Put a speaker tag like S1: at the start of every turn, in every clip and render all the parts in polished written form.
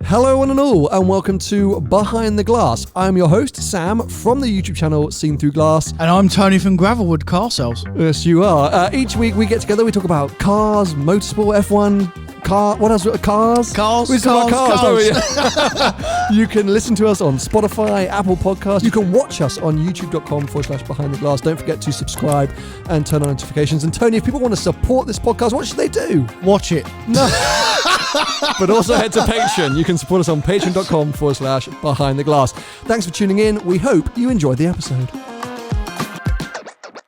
S1: Hello one and all, and welcome to Behind the Glass. I'm your host, Sam, from the YouTube channel Seen Through Glass.
S2: And I'm Tony from Gravelwood Car Sales.
S1: Yes, you are. Each week we get together, we talk about cars, motorsport, F1, what else? Cars? We talk about cars. You can listen to us on Spotify, Apple Podcasts. You can watch us on youtube.com/Behind the Glass. Don't forget to subscribe and turn on notifications. And Tony, if people want to support this podcast, what should they do?
S2: Watch it.
S1: No. But also head to Patreon. You can support us on patreon.com/Behind the Glass. Thanks for tuning in. We hope you enjoyed the episode.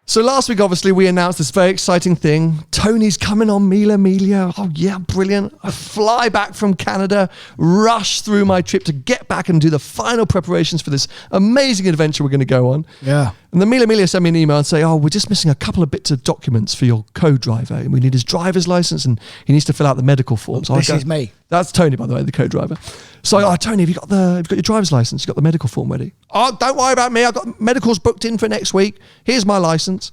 S1: So last week, obviously, we announced this very exciting thing. Tony's coming on Mille Miglia. Oh, yeah, brilliant. I fly back from Canada, rush through my trip to get back and do the final preparations for this amazing adventure we're going to go on.
S2: Yeah.
S1: And the Mille Miglia sent me an email and say, we're just missing a couple of bits of documents for your co-driver. And we need his driver's license and he needs to fill out the medical form. So
S2: this is me.
S1: That's Tony, by the way, the co-driver. So, Tony, have you got your driver's license? You got the medical form ready? Oh, don't worry about me. I've got medicals booked in for next week. Here's my license.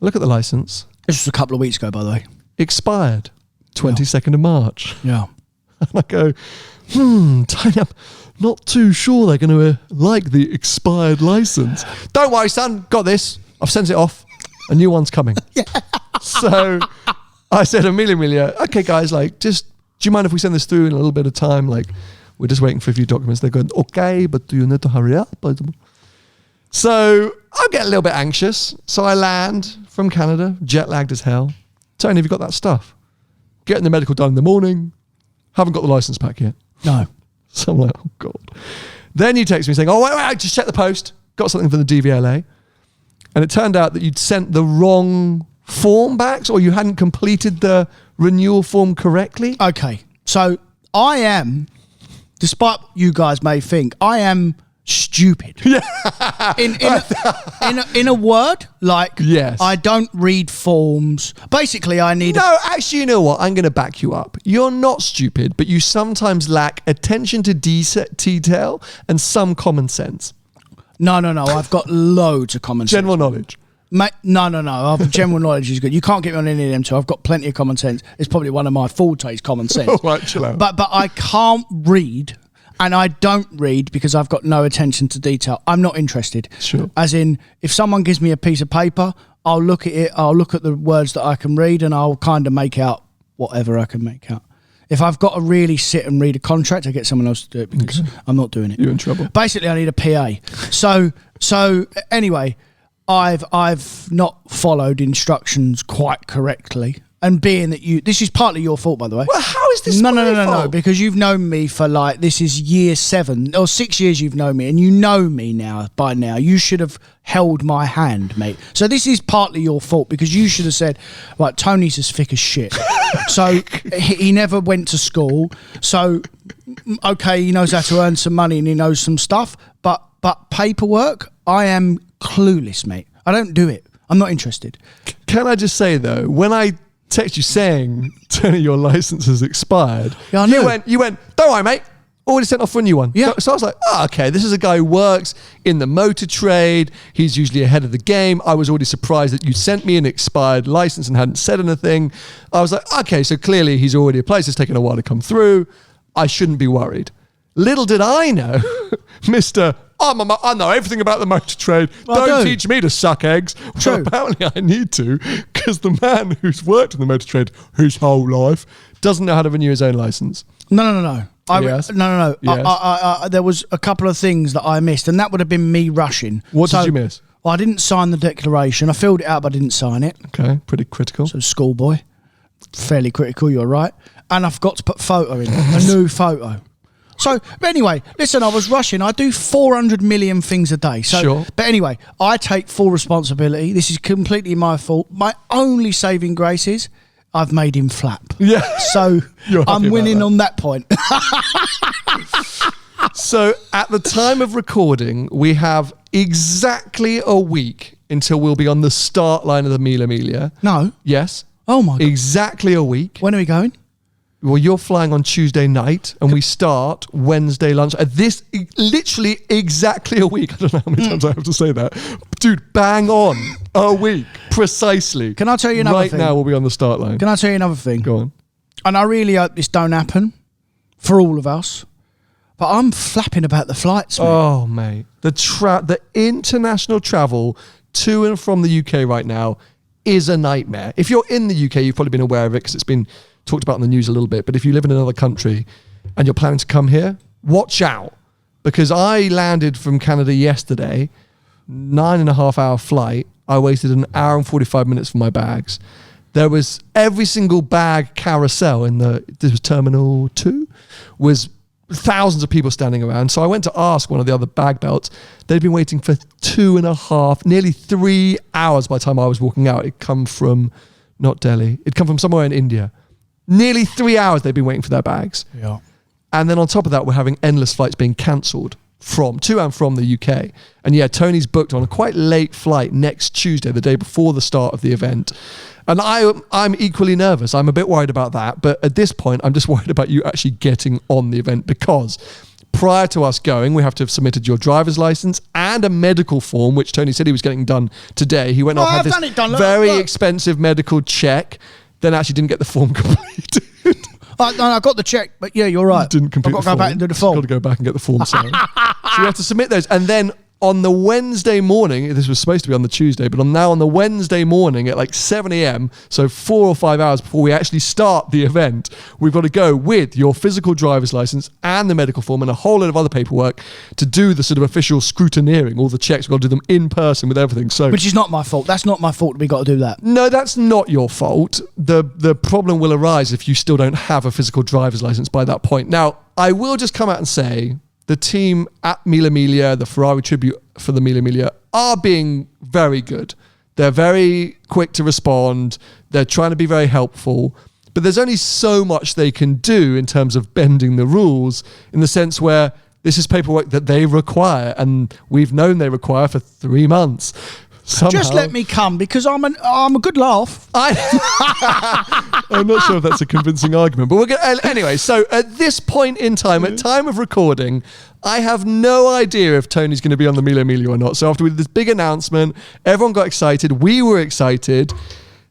S1: Look at the license.
S2: This was a couple of weeks ago, by the way.
S1: Expired 22nd of March.
S2: Yeah.
S1: And I go, Tony, I'm not too sure they're going to like the expired license. Don't worry, son. Got this. I've sent it off. A new one's coming. Yeah. So I said to Mille Miglia, okay, guys, do you mind if we send this through in a little bit of time? We're just waiting for a few documents. They're going, okay, but do you need to hurry up? So I get a little bit anxious. So I land from Canada, jet lagged as hell. Tony, have you got that stuff? Getting the medical done in the morning. Haven't got the license back yet.
S2: No.
S1: So I'm like, oh God. Then you text me saying, wait, just check the post. Got something from the DVLA. And it turned out that you'd sent the wrong form back, or you hadn't completed the renewal form correctly.
S2: Okay. So I am, despite what you guys may think, I am stupid. Yeah. in a word,
S1: yes.
S2: I don't read forms. Basically, I need...
S1: No, actually, you know what? I'm going to back you up. You're not stupid, but you sometimes lack attention to detail and some common sense.
S2: No. I've got loads of common sense.
S1: General knowledge.
S2: No. General knowledge is good. You can't get me on any of them two. I've got plenty of common sense. It's probably one of my fortes, common sense.
S1: All right, chill out.
S2: But I can't read, and I don't read because I've got no attention to detail. I'm not interested.
S1: Sure.
S2: As in, if someone gives me a piece of paper, I'll look at it, I'll look at the words that I can read, and I'll kind of make out whatever I can make out. If I've got to really sit and read a contract, I get someone else to do it because I'm not doing it.
S1: You're in trouble.
S2: Basically, I need a PA. So anyway, I've not followed instructions quite correctly. And being that this is partly your fault, by the way.
S1: Well, how is this
S2: No, because you've known me for this is year 7 or 6 years you've known me, and you know me now, by now. You should have held my hand, mate. So this is partly your fault, because you should have said, right, Tony's as thick as shit. So he never went to school. So, okay, he knows how to earn some money and he knows some stuff, but paperwork, I am clueless, mate. I don't do it. I'm not interested.
S1: Can I just say, though, when I text you saying, Tony, your license has expired.
S2: Yeah, I know.
S1: You went, don't worry, mate. Already sent off for a new one.
S2: Yeah.
S1: So I was like, okay, this is a guy who works in the motor trade. He's usually ahead of the game. I was already surprised that you sent me an expired license and hadn't said anything. I was like, okay, so clearly he's already applied. It's taken a while to come through. I shouldn't be worried. Little did I know, Mr. I know everything about the motor trade. Don't teach me to suck eggs.
S2: True.
S1: Well, apparently I need to, because the man who's worked in the motor trade his whole life doesn't know how to renew his own license.
S2: No.
S1: Yes.
S2: No.
S1: Yes.
S2: There was a couple of things that I missed, and that would have been me rushing.
S1: What did you miss?
S2: Well, I didn't sign the declaration. I filled it out, but I didn't sign it.
S1: Okay, pretty critical.
S2: So schoolboy, fairly critical. You're right. And I've got to put photo in, a new photo. So, but anyway, listen, I was rushing. I do 400 million things a day. So,
S1: sure.
S2: But anyway, I take full responsibility. This is completely my fault. My only saving grace is I've made him flap.
S1: Yeah.
S2: So I'm winning on that point.
S1: So at the time of recording, we have exactly a week until we'll be on the start line of the Mille Miglia.
S2: No.
S1: Yes.
S2: Oh my God.
S1: Exactly a week.
S2: When are we going?
S1: Well, you're flying on Tuesday night and we start Wednesday lunch. This literally exactly a week. I don't know how many times I have to say that. Dude, bang on a week. Precisely.
S2: Can I tell you another thing?
S1: Right now we'll be on the start line.
S2: Can I tell you another thing?
S1: Go on.
S2: And I really hope this don't happen. for all of us. But I'm flapping about the flights, mate.
S1: Oh, mate. The international travel to and from the UK right now is a nightmare. If you're in the UK, you've probably been aware of it because it's been talked about in the news a little bit. But if you live in another country and you're planning to come here, watch out. Because I landed from Canada yesterday, 9.5 hour flight. I waited an hour and 45 minutes for my bags. There was every single bag carousel this was Terminal 2, was thousands of people standing around. So I went to ask one of the other bag belts. They'd been waiting for 2.5, nearly 3 hours by the time I was walking out. It'd come from, not Delhi, it'd come from somewhere in India. Nearly 3 hours they'd been waiting for their bags.
S2: Yeah.
S1: And then on top of that, we're having endless flights being cancelled to and from the UK. And yeah, Tony's booked on a quite late flight next Tuesday, the day before the start of the event. And I'm equally nervous. I'm a bit worried about that. But at this point, I'm just worried about you actually getting on the event, because prior to us going, we have to have submitted your driver's license and a medical form, which Tony said he was getting done today. He went off, had this very expensive medical check, then actually didn't get the form completed.
S2: I got the check, but yeah, you're right.
S1: Didn't complete
S2: I've
S1: the
S2: got to
S1: form.
S2: go back and do the form.
S1: Got to go back and get the form signed. So you have to submit those. And then on the Wednesday morning, this was supposed to be on the Tuesday, but on the Wednesday morning at like 7 a.m, so 4 or 5 hours before we actually start the event, we've got to go with your physical driver's license and the medical form and a whole lot of other paperwork to do the sort of official scrutineering, all the checks. We've got to do them in person with everything. So,
S2: which is not my fault. That's not my fault. We got to do that.
S1: No, that's not your fault. The problem will arise if you still don't have a physical driver's license by that point. Now, I will just come out and say, the team at Mille Miglia, the Ferrari tribute for the Mille Miglia, are being very good. They're very quick to respond. They're trying to be very helpful. But there's only so much they can do in terms of bending the rules, in the sense where this is paperwork that they require, and we've known they require for 3 months. Somehow,
S2: just let me come, because I'm a good laugh.
S1: I'm not sure if that's a convincing argument, but we're going anyway. So at this point in time, at time of recording, I have no idea if Tony's going to be on the Mille Miglia or not. So after we did this big announcement, everyone got excited. We were excited.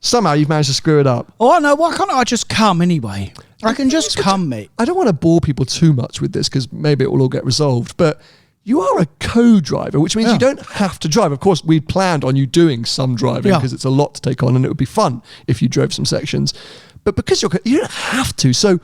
S1: Somehow you've managed to screw it up.
S2: Oh no! Why can't I just come anyway? I can just come, mate.
S1: I don't want to bore people too much with this, because maybe it will all get resolved, but you are a co-driver, which means you don't have to drive. Of course, we planned on you doing some driving, because it's a lot to take on, and it would be fun if you drove some sections. But because you don't have to. So,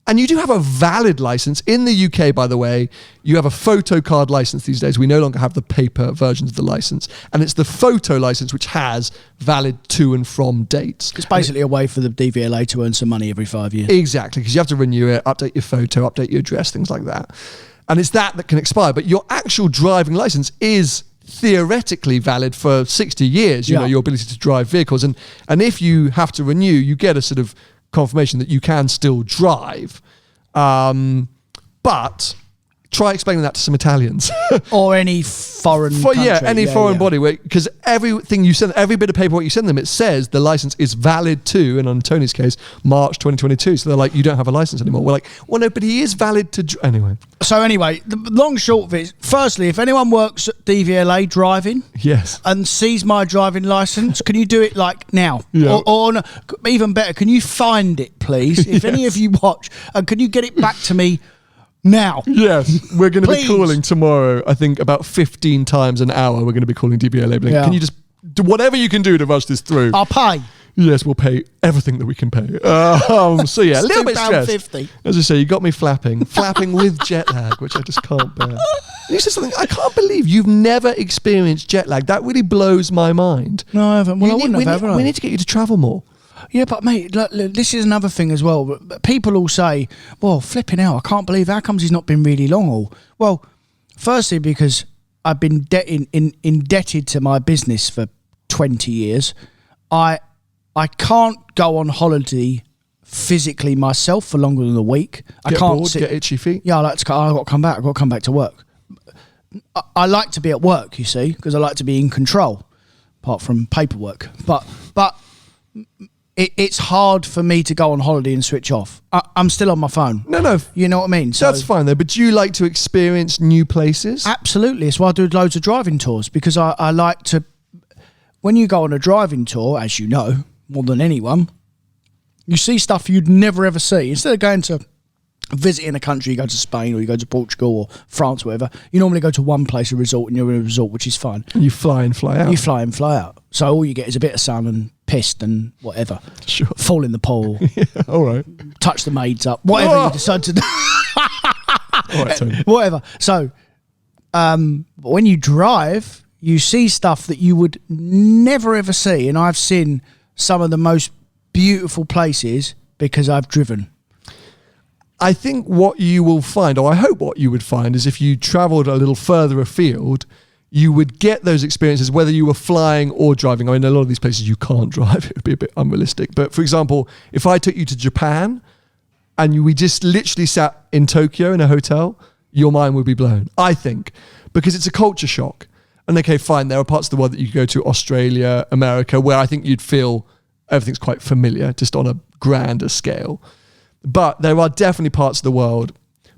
S1: and you do have a valid license. In the UK, by the way, you have a photo card license these days. We no longer have the paper versions of the license. And it's the photo license which has valid to and from dates.
S2: It's basically a way for the DVLA to earn some money every 5 years.
S1: Exactly, because you have to renew it, update your photo, update your address, things like that. And it's that can expire. But your actual driving license is theoretically valid for 60 years, you know, your ability to drive vehicles. And if you have to renew, you get a sort of confirmation that you can still drive. But try explaining that to some Italians.
S2: Or any foreign country.
S1: Yeah, any foreign body. Because everything you send, every bit of paperwork you send them, it says the license is valid to, and on Tony's case, March 2022. So they're like, you don't have a license anymore. We're like, well, no, but he is valid to... Anyway.
S2: So anyway, the long short of it is, firstly, if anyone works at DVLA driving...
S1: Yes.
S2: ...and sees my driving licence, can you do it like now?
S1: Yeah.
S2: Or no, even better, can you find it, please? If any of you watch, and can you get it back to me now?
S1: Yes, we're going to be calling tomorrow, I think about 15 times an hour. We're going to be calling DBA labeling. Can you just do whatever you can do to rush this through?
S2: I'll pay.
S1: Yes, we'll pay everything that we can pay. So yeah, a little bit stressed.
S2: £2.50.
S1: As I say, you got me flapping with jet lag, which I just can't bear. You said something, I can't believe you've never experienced jet lag. That really blows my mind.
S2: No, I haven't. Well, I wouldn't have,
S1: we need to get you to travel more.
S2: Yeah, but mate, look, this is another thing as well. People all say, well, flipping out, I can't believe how comes he's not been really long all. Well, firstly, because I've been indebted to my business for 20 years. I can't go on holiday physically myself for longer than a week. I can't
S1: bored, get itchy feet.
S2: Yeah, I've got to come back. I've got to come back to work. I like to be at work, you see, because I like to be in control, apart from paperwork. But it's hard for me to go on holiday and switch off. I'm still on my phone.
S1: No.
S2: You know what I mean? So
S1: that's fine though, but do you like to experience new places?
S2: Absolutely. That's why I do loads of driving tours, because I like to... When you go on a driving tour, as you know, more than anyone, you see stuff you'd never ever see. Instead of going to visiting a country, you go to Spain or you go to Portugal or France, or whatever, you normally go to one place, a resort, and you're in a resort, which is fun.
S1: And you fly in, fly out.
S2: You fly in, fly out. So all you get is a bit of sun and pissed and whatever.
S1: Sure.
S2: Fall in the pool.
S1: Yeah, all right.
S2: Touch the maids up. Whatever you decide to do.
S1: All right, Tony.
S2: Whatever. So when you drive, you see stuff that you would never ever see. And I've seen some of the most beautiful places because I've driven.
S1: I think what you will find, or I hope what you would find, is if you travelled a little further afield, you would get those experiences whether you were flying or driving. I mean, a lot of these places you can't drive. It would be a bit unrealistic. But for example, if I took you to Japan and we just literally sat in Tokyo in a hotel, your mind would be blown, I think, because it's a culture shock. And okay, fine, there are parts of the world that you could go to, Australia, America, where I think you'd feel everything's quite familiar, just on a grander scale. But there are definitely parts of the world,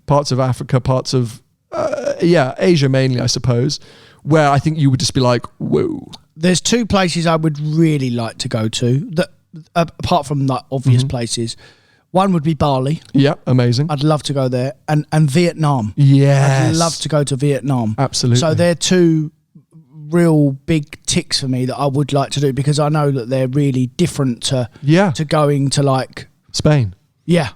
S1: parts of Africa, parts of, Asia mainly, I suppose, where I think you would just be like, whoa.
S2: There's two places I would really like to go to, that apart from the obvious places. One would be Bali.
S1: Yeah, amazing.
S2: I'd love to go there. And Vietnam.
S1: Yes.
S2: I'd love to go to Vietnam.
S1: Absolutely.
S2: So they're two real big ticks for me that I would like to do, because I know that they're really different to going to like...
S1: Spain.
S2: Yeah.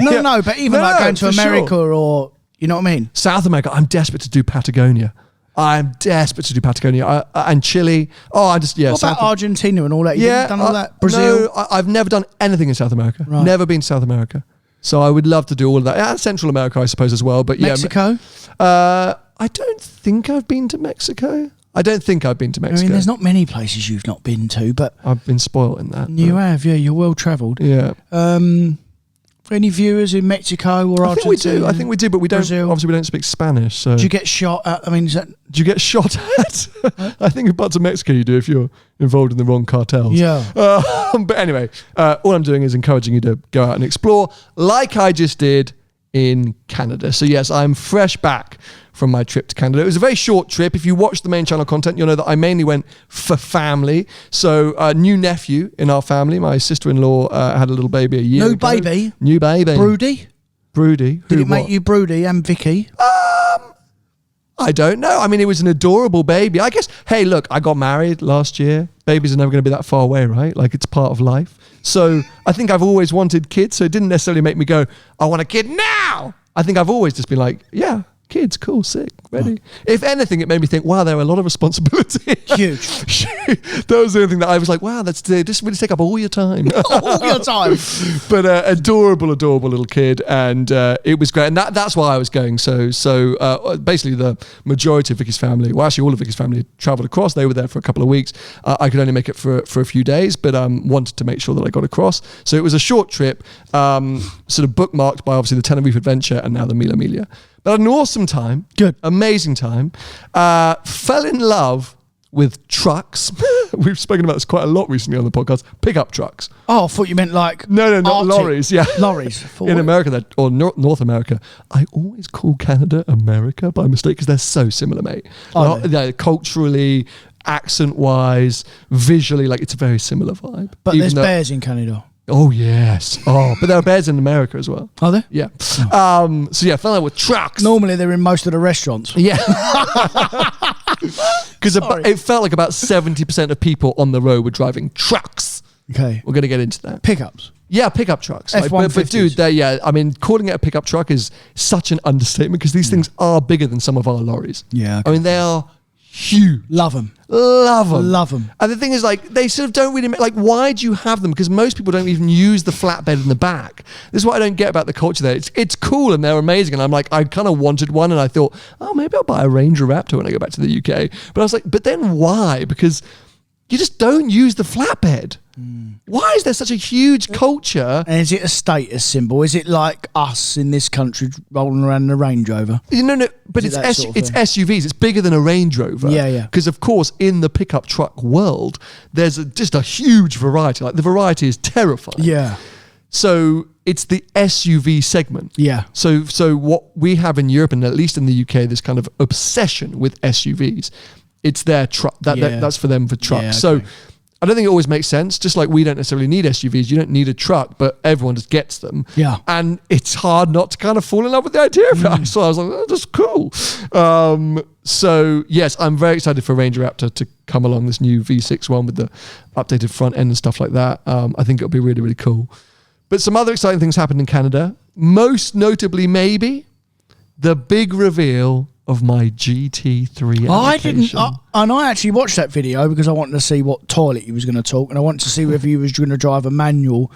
S2: No, but even like going to America or, you know what I mean?
S1: South America, I'm desperate to do Patagonia. I'm desperate to do Patagonia. And Chile. Oh, I just,
S2: What about Argentina and all that? You've done all that? Brazil?
S1: No, I've never done anything in South America.
S2: Right.
S1: Never been to South America. So I would love to do all of that. And Central America, I suppose, as well. But
S2: Mexico?
S1: I don't think I've been to Mexico. I mean,
S2: there's not many places you've not been to, but...
S1: I've been spoiled in that.
S2: You have, yeah. You're well-travelled.
S1: Yeah.
S2: For any viewers in Mexico or Argentina?
S1: I think we do, but we don't.
S2: Brazil.
S1: Obviously, we don't speak Spanish. So
S2: do you get shot at? I mean, is that...
S1: Do you get shot at? I think in parts of Mexico you do if you're involved in the wrong cartels.
S2: Yeah.
S1: But anyway, all I'm doing is encouraging you to go out and explore, like I just did in Canada. So yes, I'm fresh back from my trip to Canada. It was a very short trip. If you watch the main channel content, you'll know that I mainly went for family. So new nephew in our family. My sister-in-law had a little baby a year ago. New baby. Broody.
S2: Did it make you broody and Vicky?
S1: I don't know. I mean, it was an adorable baby. I guess, hey, look, I got married last year. Babies are never going to be that far away, right? Like, it's part of life. So I think I've always wanted kids. So it didn't necessarily make me go, I want a kid now. I think I've always just been like, yeah, kids, cool, sick, ready. If anything, it made me think, wow, there are a lot of responsibility.
S2: Huge.
S1: That was the only thing that I was like, wow, this really take up all your time.
S2: All your time.
S1: But adorable little kid, and it was great. And that's why I was going. So basically the majority of Vicky's family, well, actually all of Vicky's family travelled across. They were there for a couple of weeks. I could only make it for a few days, but wanted to make sure that I got across. So it was a short trip, sort of bookmarked by obviously the Tenerife Adventure and now the Mille Miglia. But an awesome time.
S2: Good.
S1: Amazing time. Fell in love with trucks. We've spoken about this quite a lot recently on the podcast. Pickup trucks.
S2: Oh, I thought you meant like...
S1: No, not lorries. Yeah.
S2: Lorries.
S1: In America, or North America. I always call Canada America by mistake because they're so similar, mate. Culturally, accent-wise, visually, like it's a very similar vibe.
S2: But there's bears in Canada.
S1: Oh, yes. Oh, but there are bears in America as well.
S2: Are there?
S1: Yeah. Oh. So, yeah, fell in love with trucks.
S2: Normally, they're in most of the restaurants.
S1: Yeah. Because it felt like about 70% of people on the road were driving trucks.
S2: Okay.
S1: We're going to get into that.
S2: Pickups.
S1: Yeah, pickup trucks.
S2: F-150s.
S1: But dude, I mean, calling it a pickup truck is such an understatement because these things are bigger than some of our lorries.
S2: Yeah. Okay.
S1: I mean, they are huge.
S2: Love them.
S1: And the thing is, like, they sort of don't really like, why do you have them? Because most people don't even use the flatbed in the back. This is what I don't get about the culture there. It's cool and they're amazing. And I'm like, I kind of wanted one and I thought, oh, maybe I'll buy a Ranger Raptor when I go back to the UK. But I was like, but then why? Because you just don't use the flatbed. Why is there such a huge culture?
S2: And is it a status symbol? Is it like us in this country rolling around in a Range Rover?
S1: No, but it's SUVs. It's bigger than a Range Rover.
S2: Yeah.
S1: Because of course, in the pickup truck world, there's just a huge variety. Like the variety is terrifying.
S2: Yeah.
S1: So it's the SUV segment.
S2: Yeah.
S1: So what we have in Europe and at least in the UK, this kind of obsession with SUVs. It's their truck. That's for them for trucks.
S2: Yeah, okay.
S1: So I don't think it always makes sense. Just like we don't necessarily need SUVs. You don't need a truck, but everyone just gets them.
S2: Yeah.
S1: And it's hard not to kind of fall in love with the idea of it. So I was like, oh, that's cool. So yes, I'm very excited for Ranger Raptor to come along, this new V6 one with the updated front end and stuff like that. I think it'll be really, really cool. But some other exciting things happened in Canada. Most notably, maybe, the big reveal of my GT3 application.
S2: I actually watched that video because I wanted to see what toilet he was going to talk, and I wanted to see whether he was going to drive a manual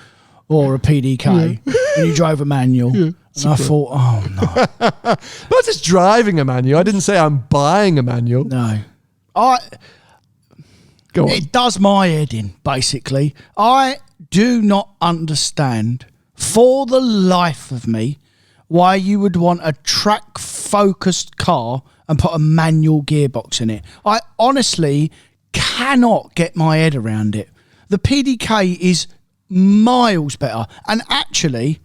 S2: or a PDK. And you drove a manual. Yeah, and I thought, oh no.
S1: Not just driving a manual. I didn't say I'm buying a manual.
S2: No.
S1: Go on.
S2: It does my head in, basically. I do not understand, for the life of me, why you would want a track-focused car and put a manual gearbox in it. I honestly cannot get my head around it. The PDK is miles better. And actually,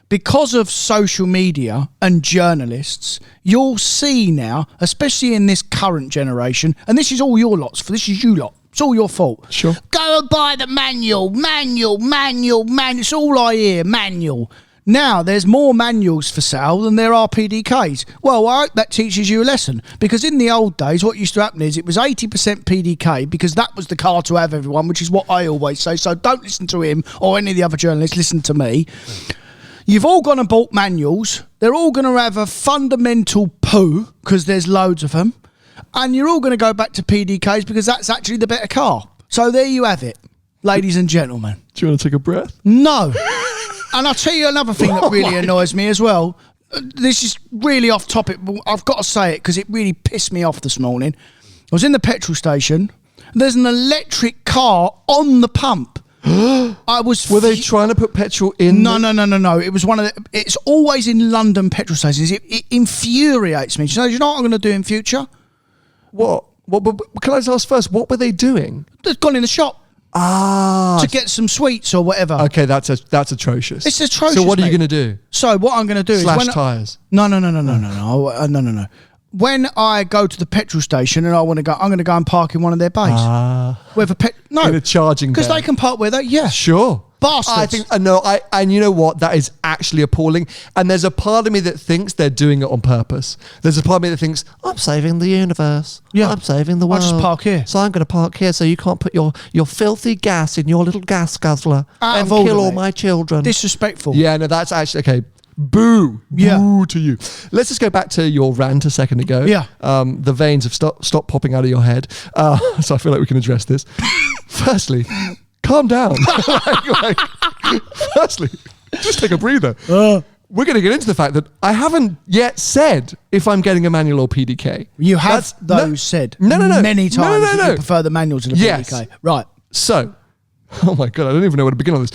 S2: because of social media and journalists, you'll see now, especially in this current generation, and this is all your lot's for, this is you lot. It's all your fault.
S1: Sure.
S2: Go and buy the manual. It's all I hear, manual. Now, there's more manuals for sale than there are PDKs. Well, I hope that teaches you a lesson. Because in the old days, what used to happen is it was 80% PDK because that was the car to have, everyone, which is what I always say. So don't listen to him or any of the other journalists. Listen to me. You've all gone and bought manuals. They're all going to have a fundamental poo because there's loads of them. And you're all going to go back to PDKs because that's actually the better car. So there you have it, ladies and gentlemen.
S1: Do you want to take a breath?
S2: No. And I'll tell you another thing that really annoys me as well. This is really off topic, but I've got to say it because it really pissed me off this morning. I was in the petrol station. There's an electric car on the pump.
S1: Were they trying to put petrol in?
S2: No. It was one of the. It's always in London petrol stations. It infuriates me. Do you know what I'm going to do in future?
S1: What? Can I just ask first? What were they doing?
S2: They've gone in the shop. To get some sweets or whatever.
S1: Okay, that's atrocious.
S2: It's atrocious.
S1: So what are you going to do?
S2: So what I'm going to do is
S1: slash tyres.
S2: No. When I go to the petrol station and I'm going to go and park in one of their bays. With
S1: in a charging
S2: because they can park where they. Yeah,
S1: sure.
S2: Bastards.
S1: I think and you know what? That is actually appalling. And there's a part of me that thinks they're doing it on purpose. There's a part of me that thinks I'm saving the universe. Yeah, I'm saving the world.
S2: I'll just park here.
S1: So I'm going to park here so you can't put your filthy gas in your little gas guzzler and kill all my children.
S2: Disrespectful.
S1: Yeah, no, that's actually okay. Boo.
S2: Yeah.
S1: Boo to you. Let's just go back to your rant a second ago.
S2: Yeah.
S1: The veins have stopped popping out of your head. So I feel like we can address this. Firstly, calm down. Firstly, just take a breather. We're going to get into the fact that I haven't yet said if I'm getting a manual or PDK.
S2: You have said many times that you prefer the manual to the PDK. Right.
S1: So, oh my God, I don't even know where to begin on this.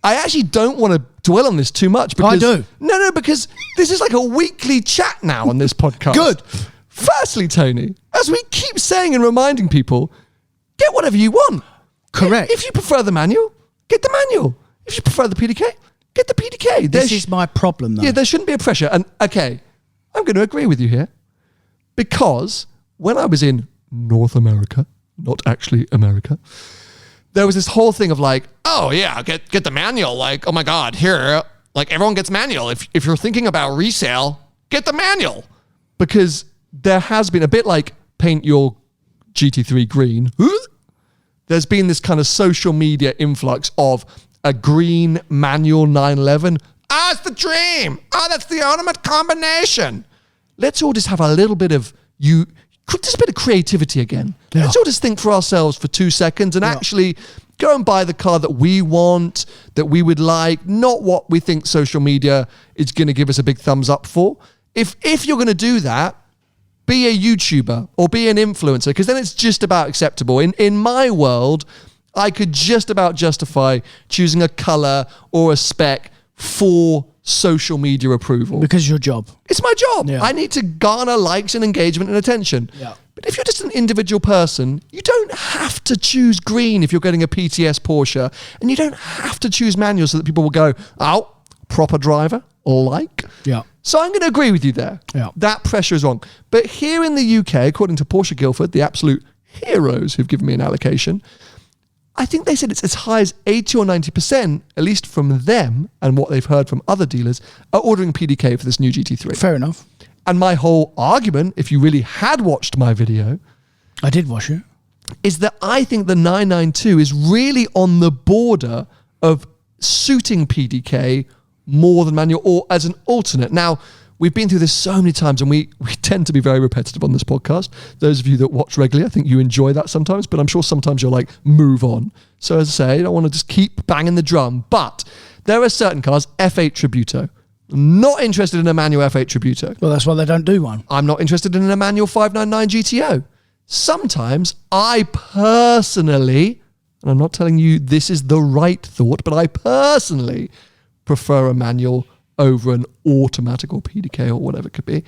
S1: I actually don't want to dwell on this too much. Because,
S2: I do.
S1: No, because this is like a weekly chat now on this podcast.
S2: Good.
S1: Firstly, Tony, as we keep saying and reminding people, get whatever you want.
S2: Correct.
S1: If you prefer the manual, get the manual. If you prefer the PDK, get the PDK.
S2: This is my problem, though.
S1: Yeah, there shouldn't be a pressure. And, okay, I'm going to agree with you here. Because when I was in North America, not actually America, there was this whole thing of like, oh yeah, get the manual. Like, oh my God, here, like everyone gets manual. If you're thinking about resale, get the manual. Because there has been a bit like paint your GT3 green. There's been this kind of social media influx of a green manual 911. It's the dream. That's the ultimate combination. Let's all just have a little bit of just a bit of creativity again. Yeah. Let's all just think for ourselves for 2 seconds and actually go and buy the car that we want, that we would like, not what we think social media is going to give us a big thumbs up for. If you're going to do that, be a YouTuber or be an influencer, because then it's just about acceptable. In my world, I could just about justify choosing a color or a spec for social media approval.
S2: Because it's your job.
S1: It's my job.
S2: Yeah.
S1: I need to garner likes and engagement and attention.
S2: Yeah.
S1: But if you're just an individual person, you don't have to choose green if you're getting a PTS Porsche, and you don't have to choose manual so that people will go, oh, proper driver, like.
S2: Yeah.
S1: So I'm going to agree with you there.
S2: Yeah.
S1: That pressure is wrong. But here in the UK, according to Porsche Guildford, the absolute heroes who've given me an allocation, I think they said it's as high as 80 or 90%, at least from them and what they've heard from other dealers, are ordering PDK for this new GT3.
S2: Fair enough.
S1: And my whole argument, if you really had watched my video,
S2: I did watch it,
S1: is that I think the 992 is really on the border of suiting PDK more than manual or as an alternate. Now, we've been through this so many times and we tend to be very repetitive on this podcast. Those of you that watch regularly, I think you enjoy that sometimes, but I'm sure sometimes you're like, move on. So as I say, I don't want to just keep banging the drum, but there are certain cars, F8 Tributo. Not interested in a manual F8 Tributo.
S2: Well, that's why they don't do one.
S1: I'm not interested in a manual 599 GTO. Sometimes I personally, and I'm not telling you this is the right thought, but I personally prefer a manual over an automatic or PDK or whatever it could be.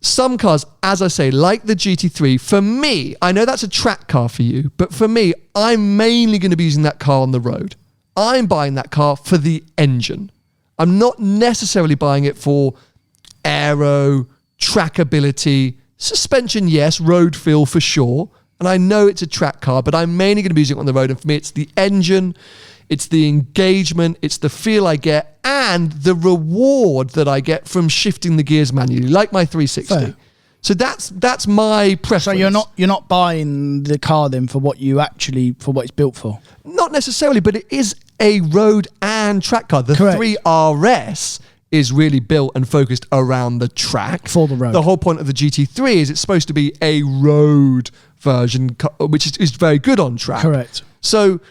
S1: Some cars, as I say, like the GT3, for me, I know that's a track car for you, but for me, I'm mainly going to be using that car on the road. I'm buying that car for the engine. I'm not necessarily buying it for aero, trackability, suspension, yes, road feel for sure. And I know it's a track car, but I'm mainly going to be using it on the road. And for me, it's the engine, it's the engagement, it's the feel I get, and the reward that I get from shifting the gears manually, like my 360.
S2: Fair.
S1: So that's my preference.
S2: So you're not buying the car then for what it's built for?
S1: Not necessarily, but it is a road and track car. The
S2: Correct.
S1: 3RS is really built and focused around the track.
S2: For the road.
S1: The whole point of the GT3 is it's supposed to be a road version, which is very good on track.
S2: Correct.
S1: So,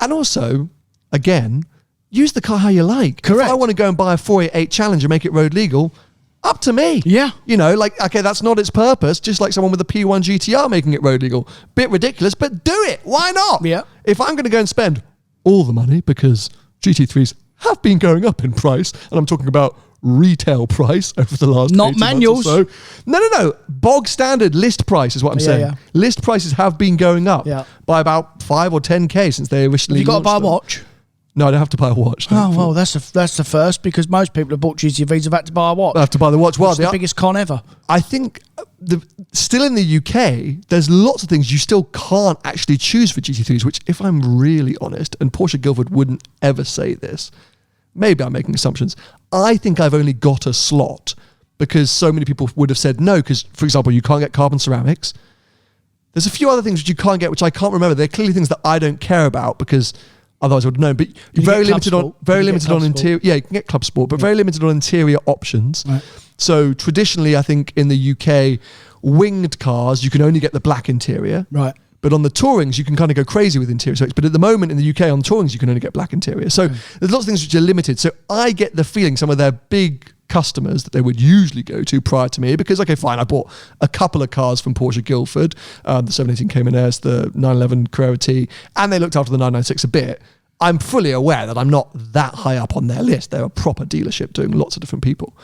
S1: and also, again, use the car how you like.
S2: Correct.
S1: If I want to go and buy a 488 Challenger, make it road legal, up to me.
S2: Yeah.
S1: You know, like, okay, that's not its purpose. Just like someone with a P1 GTR making it road legal. Bit ridiculous, but do it. Why not?
S2: Yeah.
S1: If I'm going to go and spend all the money, because GT3s have been going up in price, and I'm talking about retail price over the last
S2: Not
S1: 18
S2: manuals.
S1: months or so. No. Bog standard list price is what I'm saying.
S2: Yeah.
S1: List prices have been going up by about 5 or 10K since they originally
S2: Have you got to buy a
S1: launched them.
S2: watch?
S1: No, I don't have to buy a watch.
S2: Oh, well, that's the first, because most people have bought GTVs have had to buy a watch.
S1: I have to buy the watch. Well,
S2: It's the biggest con ever.
S1: I think still in the UK, there's lots of things you still can't actually choose for GT3s, which, if I'm really honest, and Porsche Guildford wouldn't ever say this, maybe I'm making assumptions, I think I've only got a slot because so many people would have said no, because, for example, you can't get carbon ceramics. There's a few other things which you can't get, which I can't remember. They're clearly things that I don't care about because otherwise I would have known. But you're very limited on interior. Yeah, you can get Club Sport, but very limited on interior options.
S2: Right.
S1: So traditionally, I think in the UK, winged cars, you can only get the black interior.
S2: Right.
S1: But on the Tourings, you can kind of go crazy with interior specs. But at the moment in the UK on Tourings, you can only get black interior. So there's lots of things which are limited. So I get the feeling some of their big customers that they would usually go to prior to me, because, okay, fine, I bought a couple of cars from Porsche Guildford, the 718 Cayman Airs, the 911 Carrera T, and they looked after the 996 a bit. I'm fully aware that I'm not that high up on their list. They're a proper dealership doing lots of different people.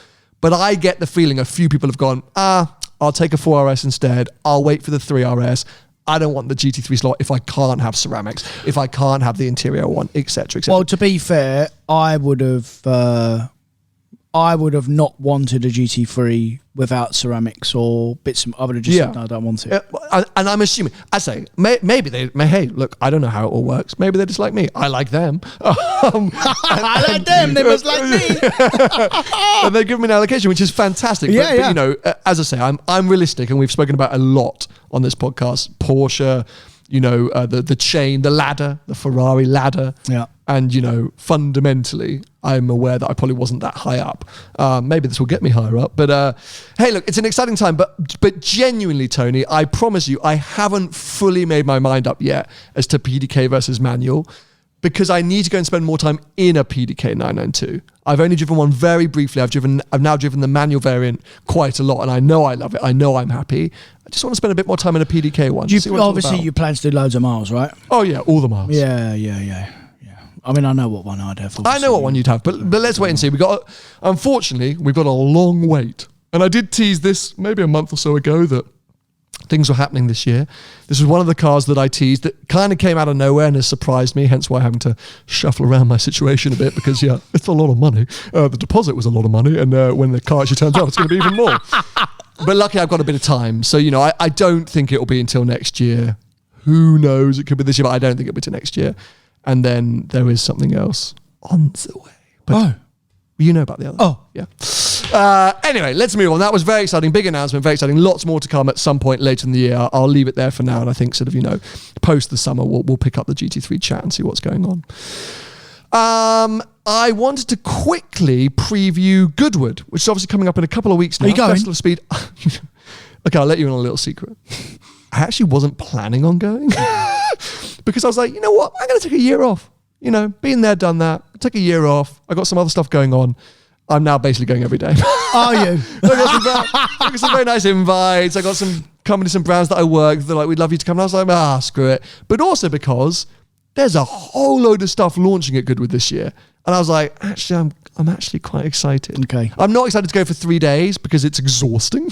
S1: But I get the feeling a few people have gone, I'll take a 4RS instead. I'll wait for the 3RS. I don't want the GT3 slot if I can't have ceramics, if I can't have the interior one, etc., etc.
S2: Well, to be fair, I would have not wanted a GT3 without ceramics or bits. I would have just said, no, I don't want it.
S1: And I'm assuming, I say, maybe hey, look, I don't know how it all works. Maybe they're just like me. I like them.
S2: I like them. They must like me.
S1: And they give me an allocation, which is fantastic.
S2: Yeah,
S1: but, you know, as I say, I'm realistic, and we've spoken about a lot on this podcast. Porsche, you know, the chain, the ladder, the Ferrari ladder.
S2: Yeah.
S1: And, you know, fundamentally, I'm aware that I probably wasn't that high up. Maybe this will get me higher up. But hey, look, it's an exciting time. But genuinely, Tony, I promise you, I haven't fully made my mind up yet as to PDK versus manual, because I need to go and spend more time in a PDK 992. I've only driven one very briefly. I've now driven the manual variant quite a lot, and I know I love it. I know I'm happy. I just want to spend a bit more time in a PDK one.
S2: Obviously, you plan to do loads of miles, right?
S1: Oh yeah, all the miles.
S2: Yeah. I mean, I know what one I'd have. Obviously.
S1: I know what one you'd have, but let's wait and see. Unfortunately, we've got a long wait. And I did tease this maybe a month or so ago that things were happening this year. This was one of the cars that I teased that kind of came out of nowhere and has surprised me, hence why I'm having to shuffle around my situation a bit, because, yeah, it's a lot of money. The deposit was a lot of money, and when the car actually turns up, it's going to be even more. But luckily, I've got a bit of time. So, you know, I don't think it'll be until next year. Who knows? It could be this year, but I don't think it'll be to next year. And then there is something else on the way. But you know about the other.
S2: Oh.
S1: Yeah. Anyway, let's move on. That was very exciting. Big announcement, very exciting. Lots more to come at some point later in the year. I'll leave it there for now. And I think sort of, post the summer, we'll pick up the GT3 chat and see what's going on. I wanted to quickly preview Goodword, which is obviously coming up in a couple of weeks now.
S2: Are you going?
S1: Festival of Speed. Okay, I'll let you in on a little secret. I actually wasn't planning on going because I was like, you know what? I'm going to take a year off. Been there, done that. Take a year off. I got some other stuff going on. I'm now basically going every day.
S2: Are you?
S1: I got some very nice invites. I got some companies and brands that I work with. They're like, we'd love you to come. And I was like, screw it. But also because there's a whole load of stuff launching at Goodword this year. And I was like, actually, I'm actually quite excited.
S2: Okay.
S1: I'm not excited to go for 3 days because it's exhausting.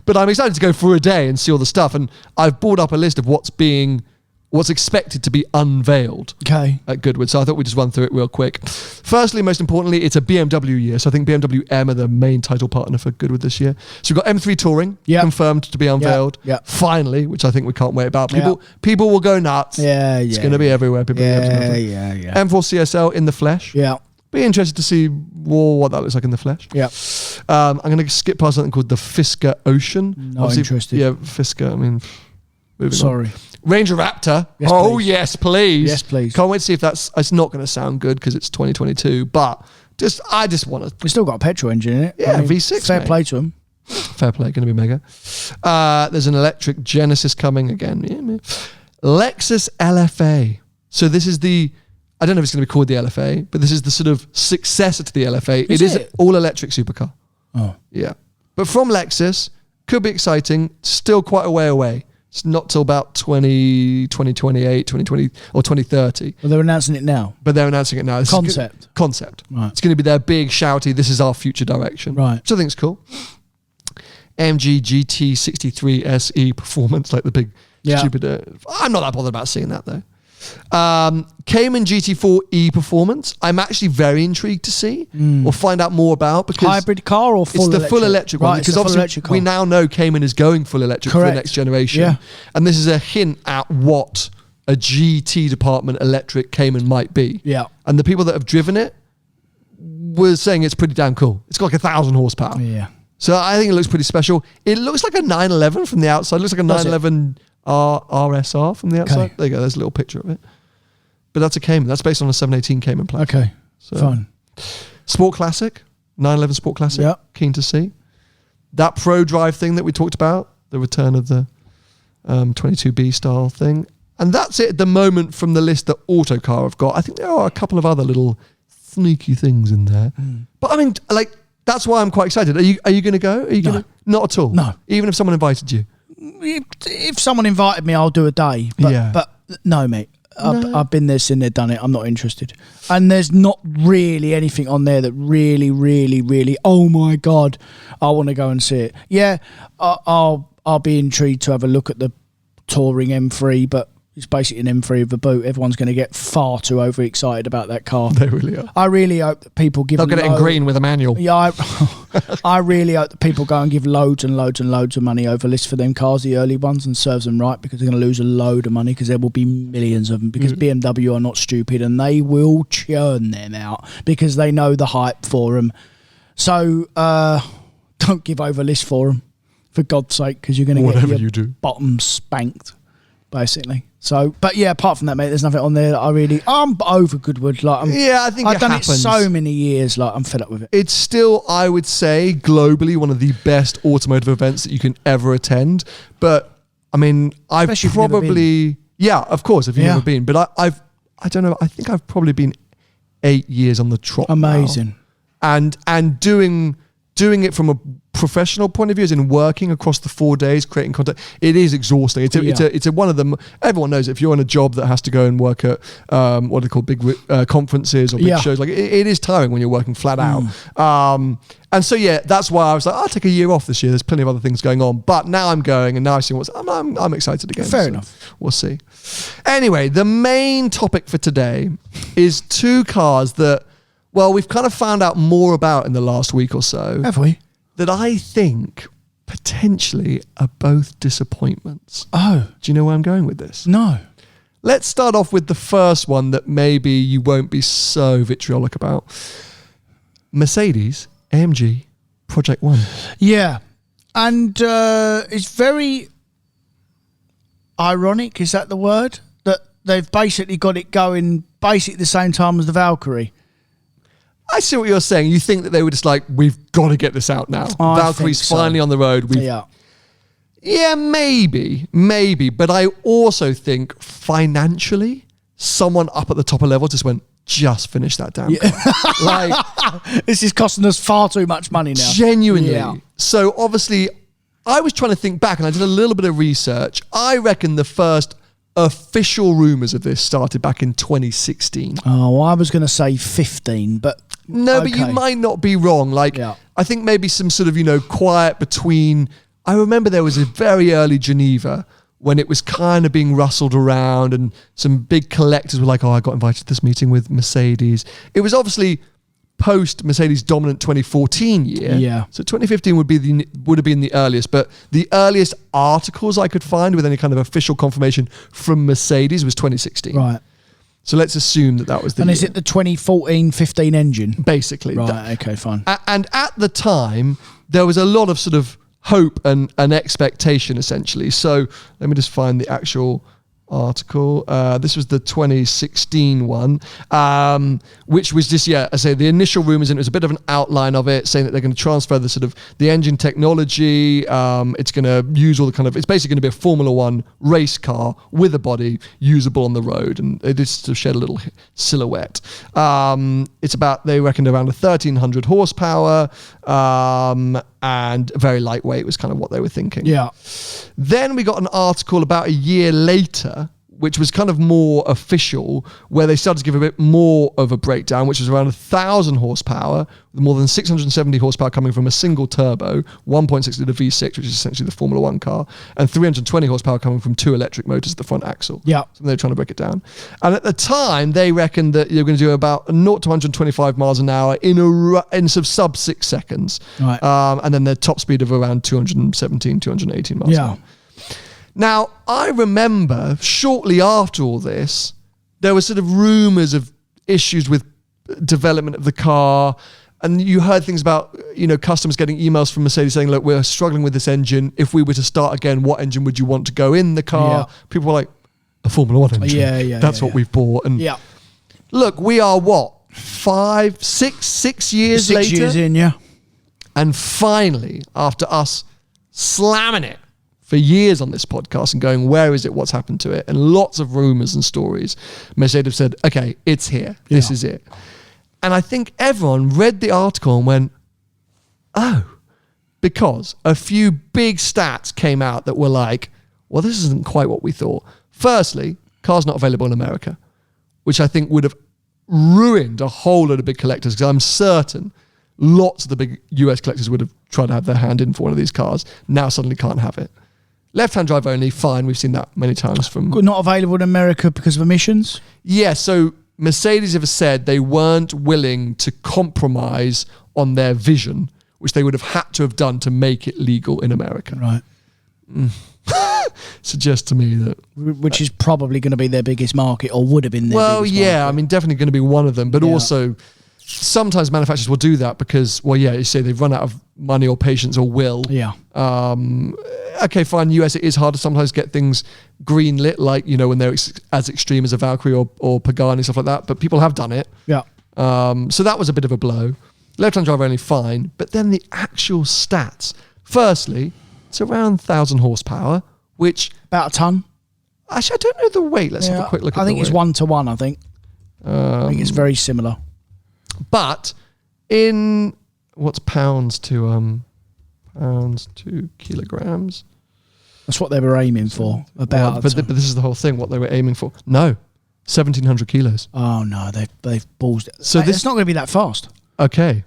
S1: But I'm excited to go for a day and see all the stuff. And I've brought up a list of what's expected to be unveiled at Goodword. So I thought we'd just run through it real quick. Firstly, most importantly, it's a BMW year. So I think BMW M are the main title partner for Goodword this year. So we've got M3 Touring confirmed to be unveiled. Finally, which I think we can't wait about. People will go nuts. It's going to be everywhere. M4 CSL in the flesh. Be interested to see what that looks like in the flesh. I'm going to skip past something called the Fisker Ocean.
S2: Not interested.
S1: Yeah, Fisker. I mean,
S2: sorry.
S1: Ranger Raptor. Yes, please.
S2: Yes, please.
S1: Can't wait to see if it's not going to sound good because it's 2022, but I just want to.
S2: We still got a petrol engine in it.
S1: Yeah, V6.
S2: Fair play to them.
S1: Fair play, going to be mega. There's an electric Genesis coming again. Lexus LFA. So this is I don't know if it's going to be called the LFA, but this is the sort of successor to the LFA. It is an all-electric supercar.
S2: Oh.
S1: Yeah. But from Lexus, could be exciting, still quite a way away. It's not till about 2028, 2020, or 2030.
S2: Well, they're announcing it now.
S1: But they're announcing it now. Concept.
S2: Right.
S1: It's going to be their big, shouty, this is our future direction.
S2: Right.
S1: Which I think is cool. AMG GT63 SE Performance, like the big, stupid... I'm not that bothered about seeing that, though. Cayman GT4 E Performance, I'm actually very intrigued to see or find out more about because
S2: hybrid car or full electric?
S1: It's the full electric one because obviously we now know Cayman is going full electric for the next generation, and this is a hint at what a GT department electric Cayman might be. And the people that have driven it were saying it's pretty damn cool. It's got like 1,000 horsepower. So I think it looks pretty special. It looks like a 911 from the outside. It looks like a 911 RSR from the outside. There you go. There's a little picture of it. But that's a Cayman. That's based on a 718 Cayman platform. So,
S2: fine.
S1: Sport Classic, 911 Sport Classic. Keen to see. That Pro Drive thing that we talked about, the return of the 22B style thing. And that's it at the moment from the list that Autocar have got. I think there are a couple of other little sneaky things in there. But I mean, that's why I'm quite excited. Are you going to go? Are you going to? Not at all?
S2: No.
S1: Even if someone invited you?
S2: If someone invited me, I'll do a day. But no, mate. I've been there, seen there, done it. I'm not interested. And there's not really anything on there that really, really, really, oh my God, I want to go and see it. Yeah, I'll be intrigued to have a look at the touring M3, but it's basically an M3 with a boot. Everyone's going to get far too overexcited about that car.
S1: They really are.
S2: I really hope that people give...
S1: They'll get it in green with a manual.
S2: Yeah, I really hope that people go and give loads and loads and loads of money over lists for them cars, the early ones, and serves them right because they're going to lose a load of money because there will be millions of them because BMW are not stupid and they will churn them out because they know the hype for them. So don't give over lists for them, for God's sake, because you're going to get your bottom spanked, basically. So, but yeah, apart from that, mate, there's nothing on there that I'm over Goodword.
S1: I think
S2: I've done it so many years. I'm fed up with it.
S1: It's still, I would say, globally one of the best automotive events that you can ever attend. But I mean, I've probably, of course, if you've never been. But I don't know. I think I've probably been 8 years on the trot.
S2: Amazing.
S1: Now. And doing it from a professional point of view, as in working across the 4 days, creating content, it is exhausting. It's a one of them. Everyone knows if you're on a job that has to go and work at what are they called, big conferences or big shows, like it is tiring when you're working flat out. And so that's why I was like, I'll take a year off this year. There's plenty of other things going on, but now I'm going and now I see I'm excited again.
S2: Fair enough.
S1: We'll see. Anyway, the main topic for today is two cars that, well, we've kind of found out more about in the last week or so.
S2: Have we?
S1: That I think potentially are both disappointments.
S2: Oh.
S1: Do you know where I'm going with this?
S2: No.
S1: Let's start off with the first one that maybe you won't be so vitriolic about. Mercedes AMG Project One.
S2: Yeah. And it's very ironic, is that the word? That they've basically got it going basically the same time as the Valkyrie.
S1: I see what you're saying. You think that they were just like, we've got to get this out now. Valkyrie's finally on the road. Yeah, maybe. But I also think financially, someone up at the top of level just finish that damn car. Like,
S2: this is costing us far too much money now.
S1: Genuinely.
S2: Yeah.
S1: So obviously, I was trying to think back and I did a little bit of research. I reckon the first official rumours of this started back in 2016.
S2: Oh, well, I was going to say 15, but...
S1: No,
S2: okay.
S1: but you might not be wrong. Like, I think maybe some sort of, quiet between... I remember there was a very early Geneva when it was kind of being rustled around and some big collectors were like, oh, I got invited to this meeting with Mercedes. It was obviously post-Mercedes dominant 2014 year.
S2: Yeah.
S1: So 2015 would have been the earliest, but the earliest articles I could find with any kind of official confirmation from Mercedes was 2016.
S2: Right.
S1: So let's assume that was the
S2: And
S1: year.
S2: is it the 2014-15 engine?
S1: Basically.
S2: Right, okay, fine.
S1: And at the time, there was a lot of sort of hope and expectation, essentially. So let me just find the actual article. This was the 2016 one, which was just, I say the initial rumors, and it was a bit of an outline of it, saying that they're going to transfer the sort of the engine technology. It's going to use all the kind of, it's basically going to be a Formula One race car with a body usable on the road, and it is to shed a little silhouette. It's about, they reckoned around 1,300 horsepower, and very lightweight was kind of what they were thinking.
S2: Yeah.
S1: Then we got an article about a year later, which was kind of more official, where they started to give a bit more of a breakdown, which was around 1,000 horsepower, with more than 670 horsepower coming from a single turbo, 1.6 litre V6, which is essentially the Formula One car, and 320 horsepower coming from 2 electric motors at the front axle.
S2: Yeah.
S1: So they're trying to break it down. And at the time, they reckoned that you're going to do about 0 to 125 miles an hour in sort of sub 6 seconds.
S2: Right.
S1: And then the top speed of around 217, 218 miles an hour. Now, I remember shortly after all this, there were sort of rumors of issues with development of the car. And you heard things about, customers getting emails from Mercedes saying, look, we're struggling with this engine. If we were to start again, what engine would you want to go in the car?
S2: Yeah.
S1: People were like, a Formula One engine. That's what we've bought. And look, we are what? 6 years later?
S2: 6 years in, yeah.
S1: And finally, after us slamming it for years on this podcast and going, where is it? What's happened to it? And lots of rumors and stories, Mercedes said, okay, it's here. This is it. And I think everyone read the article and went, oh, because a few big stats came out that were like, well, this isn't quite what we thought. Firstly, car's not available in America, which I think would have ruined a whole lot of big collectors, because I'm certain lots of the big US collectors would have tried to have their hand in for one of these cars. Now suddenly can't have it. Left-hand drive only, fine. We've seen that many times from...
S2: Not available in America because of emissions?
S1: Yeah, so Mercedes have said they weren't willing to compromise on their vision, which they would have had to have done to make it legal in America.
S2: Right.
S1: Suggests to me that...
S2: Which is probably going to be their biggest market, or would have been their biggest market.
S1: I mean, definitely going to be one of them, but also... Sometimes manufacturers will do that because, you say they've run out of money or patience or will.
S2: Yeah.
S1: Okay, fine. US, it is hard to sometimes get things green lit, like, when they're as extreme as a Valkyrie or Pagani, stuff like that. But people have done it.
S2: Yeah.
S1: So that was a bit of a blow. Left-hand drive only, fine. But then the actual stats. Firstly, it's around 1,000 horsepower, which...
S2: About a ton.
S1: Actually, I don't know the weight. Let's have a quick look at the weight.
S2: I think it's 1 to 1, I think. I think it's very similar.
S1: But in what's pounds to kilograms?
S2: That's what they were aiming for. But
S1: this is the whole thing. What they were aiming for? No, 1,700 kilos.
S2: Oh no, they've ballsed it.
S1: So
S2: it's not going to be that fast.
S1: Okay,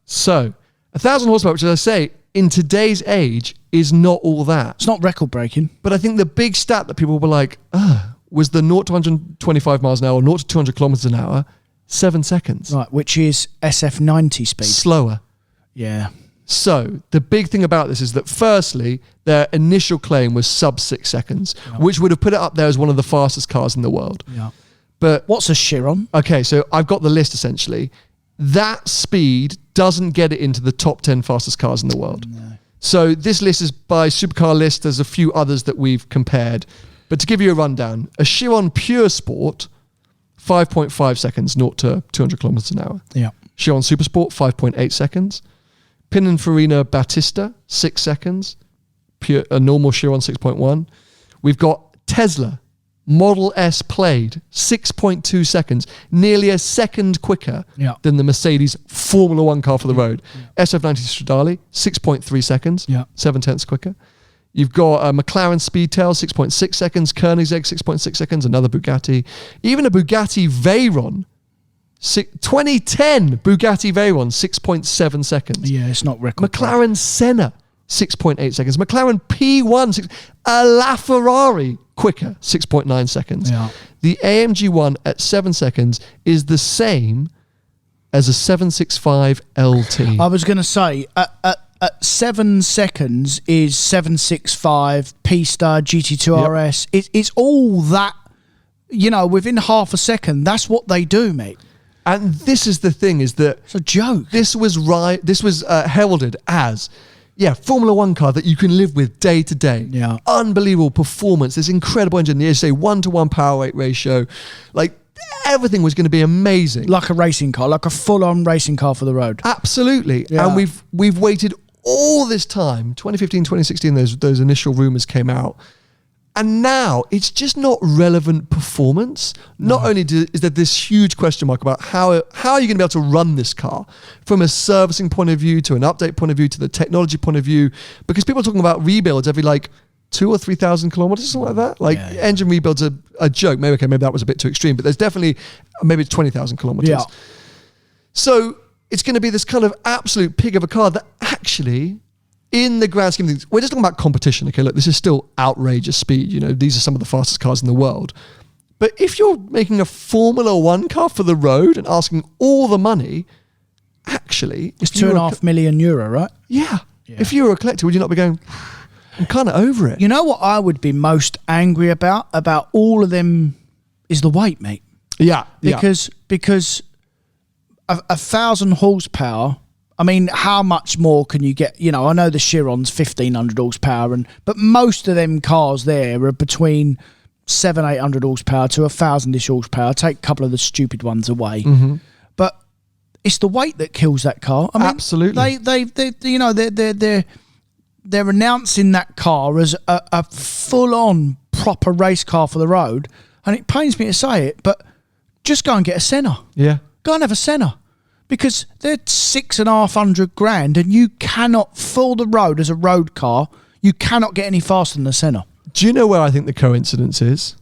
S1: so 1,000 horsepower, which, as I say, in today's age, is not all that.
S2: It's not record breaking.
S1: But I think the big stat that people were like, was the 0 to 125 miles an hour, or 0 to 200 kilometers an hour. 7 seconds.
S2: Right, which is SF90 speed.
S1: Slower.
S2: Yeah.
S1: So the big thing about this is that firstly, their initial claim was sub 6 seconds, which would have put it up there as one of the fastest cars in the world.
S2: Yeah.
S1: But
S2: what's a Chiron?
S1: Okay, so I've got the list essentially. That speed doesn't get it into the top 10 fastest cars in the world. No. So this list is by Supercar List. There's a few others that we've compared. But to give you a rundown, a Chiron Pure Sport, 5.5 seconds, 0 to 200 kilometers an hour.
S2: Yeah.
S1: Chiron Super Sport, 5.8 seconds. Pininfarina Battista, 6 seconds. A normal Chiron, 6.1. We've got Tesla Model S Plaid, 6.2 seconds, nearly a second quicker than the Mercedes Formula One car for the road. SF90 Stradale, 6.3 seconds, 7/10 quicker. You've got a McLaren Speedtail, 6.6 seconds, Koenigsegg, 6.6 seconds, another Bugatti. Even a Bugatti Veyron, 2010 Bugatti Veyron, 6.7 seconds.
S2: Yeah, it's not record.
S1: McLaren Senna, 6.8 seconds. McLaren P1, a LaFerrari, quicker, 6.9 seconds.
S2: Yeah.
S1: The AMG One at 7 seconds is the same as a 765 LT.
S2: I was going to say, at 7 seconds is 765, P-Star, GT2 RS. It's all that, within half a second. That's what they do, mate.
S1: And this is the thing, is that...
S2: It's a joke.
S1: This was heralded as... Formula One car that you can live with day to day.
S2: Yeah.
S1: Unbelievable performance. This incredible engine. You say 1-to-1 power weight ratio. Like, everything was going to be amazing.
S2: Like a racing car, like a full-on racing car for the road.
S1: Absolutely.
S2: Yeah.
S1: And we've waited all this time. 2015, 2016, those initial rumours came out. And now it's just not relevant performance. Not only is there this huge question mark about how are you going to be able to run this car from a servicing point of view, to an update point of view, to the technology point of view, because people are talking about rebuilds every 2,000 or 3,000 kilometers, something like that. Engine rebuilds are a joke. Maybe that was a bit too extreme, but there's definitely maybe 20,000 kilometers.
S2: Yeah.
S1: So it's going to be this kind of absolute pig of a car that actually, in the grand scheme of things, we're just talking about competition. Okay, look, this is still outrageous speed. These are some of the fastest cars in the world. But if you're making a Formula One car for the road and asking all the money, actually...
S2: It's €2.5 million, right?
S1: Yeah. If you were a collector, would you not be going, I'm kind of over it?
S2: You know what I would be most angry about all of them is the weight, mate.
S1: Yeah.
S2: Because 1,000 horsepower... I mean, how much more can you get? I know the Chiron's 1,500 horsepower, but most of them cars there are between 700-800 horsepower to 1,000-ish horsepower. Take a couple of the stupid ones away, but it's the weight that kills that car. I mean,
S1: absolutely.
S2: They're announcing that car as a full-on proper race car for the road, and it pains me to say it, but just go and get a Senna.
S1: Yeah,
S2: go and have a Senna. Because they're $6,500 and you cannot, for the road as a road car, you cannot get any faster than a Senna.
S1: Do you know where I think the coincidence is?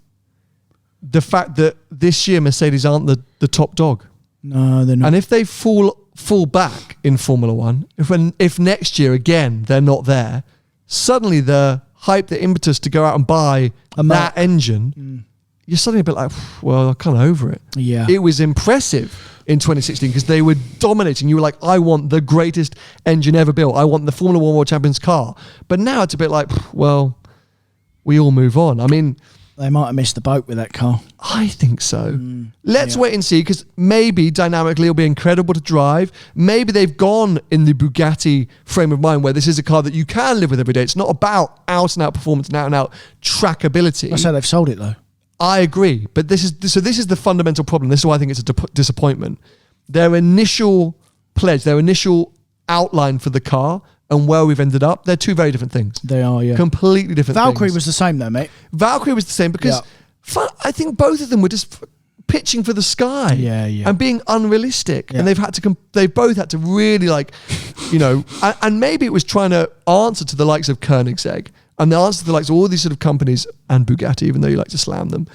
S1: The fact that this year Mercedes aren't the top dog.
S2: No, they're not.
S1: And if they fall back in Formula One, if next year again they're not there, suddenly the hype, the impetus to go out and buy that engine, you're suddenly a bit like, well, I'm kind of over it.
S2: Yeah.
S1: It was impressive in 2016 because they were dominating. You were like, I want the greatest engine ever built. I want the Formula One World Champions car. But now it's a bit like, well, we all move on. I mean...
S2: They might have missed the boat with that car.
S1: I think so. Let's wait and see, because maybe dynamically it'll be incredible to drive. Maybe they've gone in the Bugatti frame of mind where this is a car that you can live with every day. It's not about out-and-out performance and out-and-out trackability.
S2: I say they've sold it, though.
S1: I agree, but this is the fundamental problem. This is why I think it's a disappointment. Their initial pledge, their initial outline for the car and where we've ended up, they're two very different things.
S2: They are, yeah.
S1: Completely different
S2: Valkyrie
S1: things.
S2: was the same though, mate.
S1: Valkyrie was the same because I think both of them were just pitching for the sky and being unrealistic. And they've both had to really and maybe it was trying to answer to the likes of Koenigsegg and the answer to the likes of all these sort of companies and Bugatti, even though you like to slam them,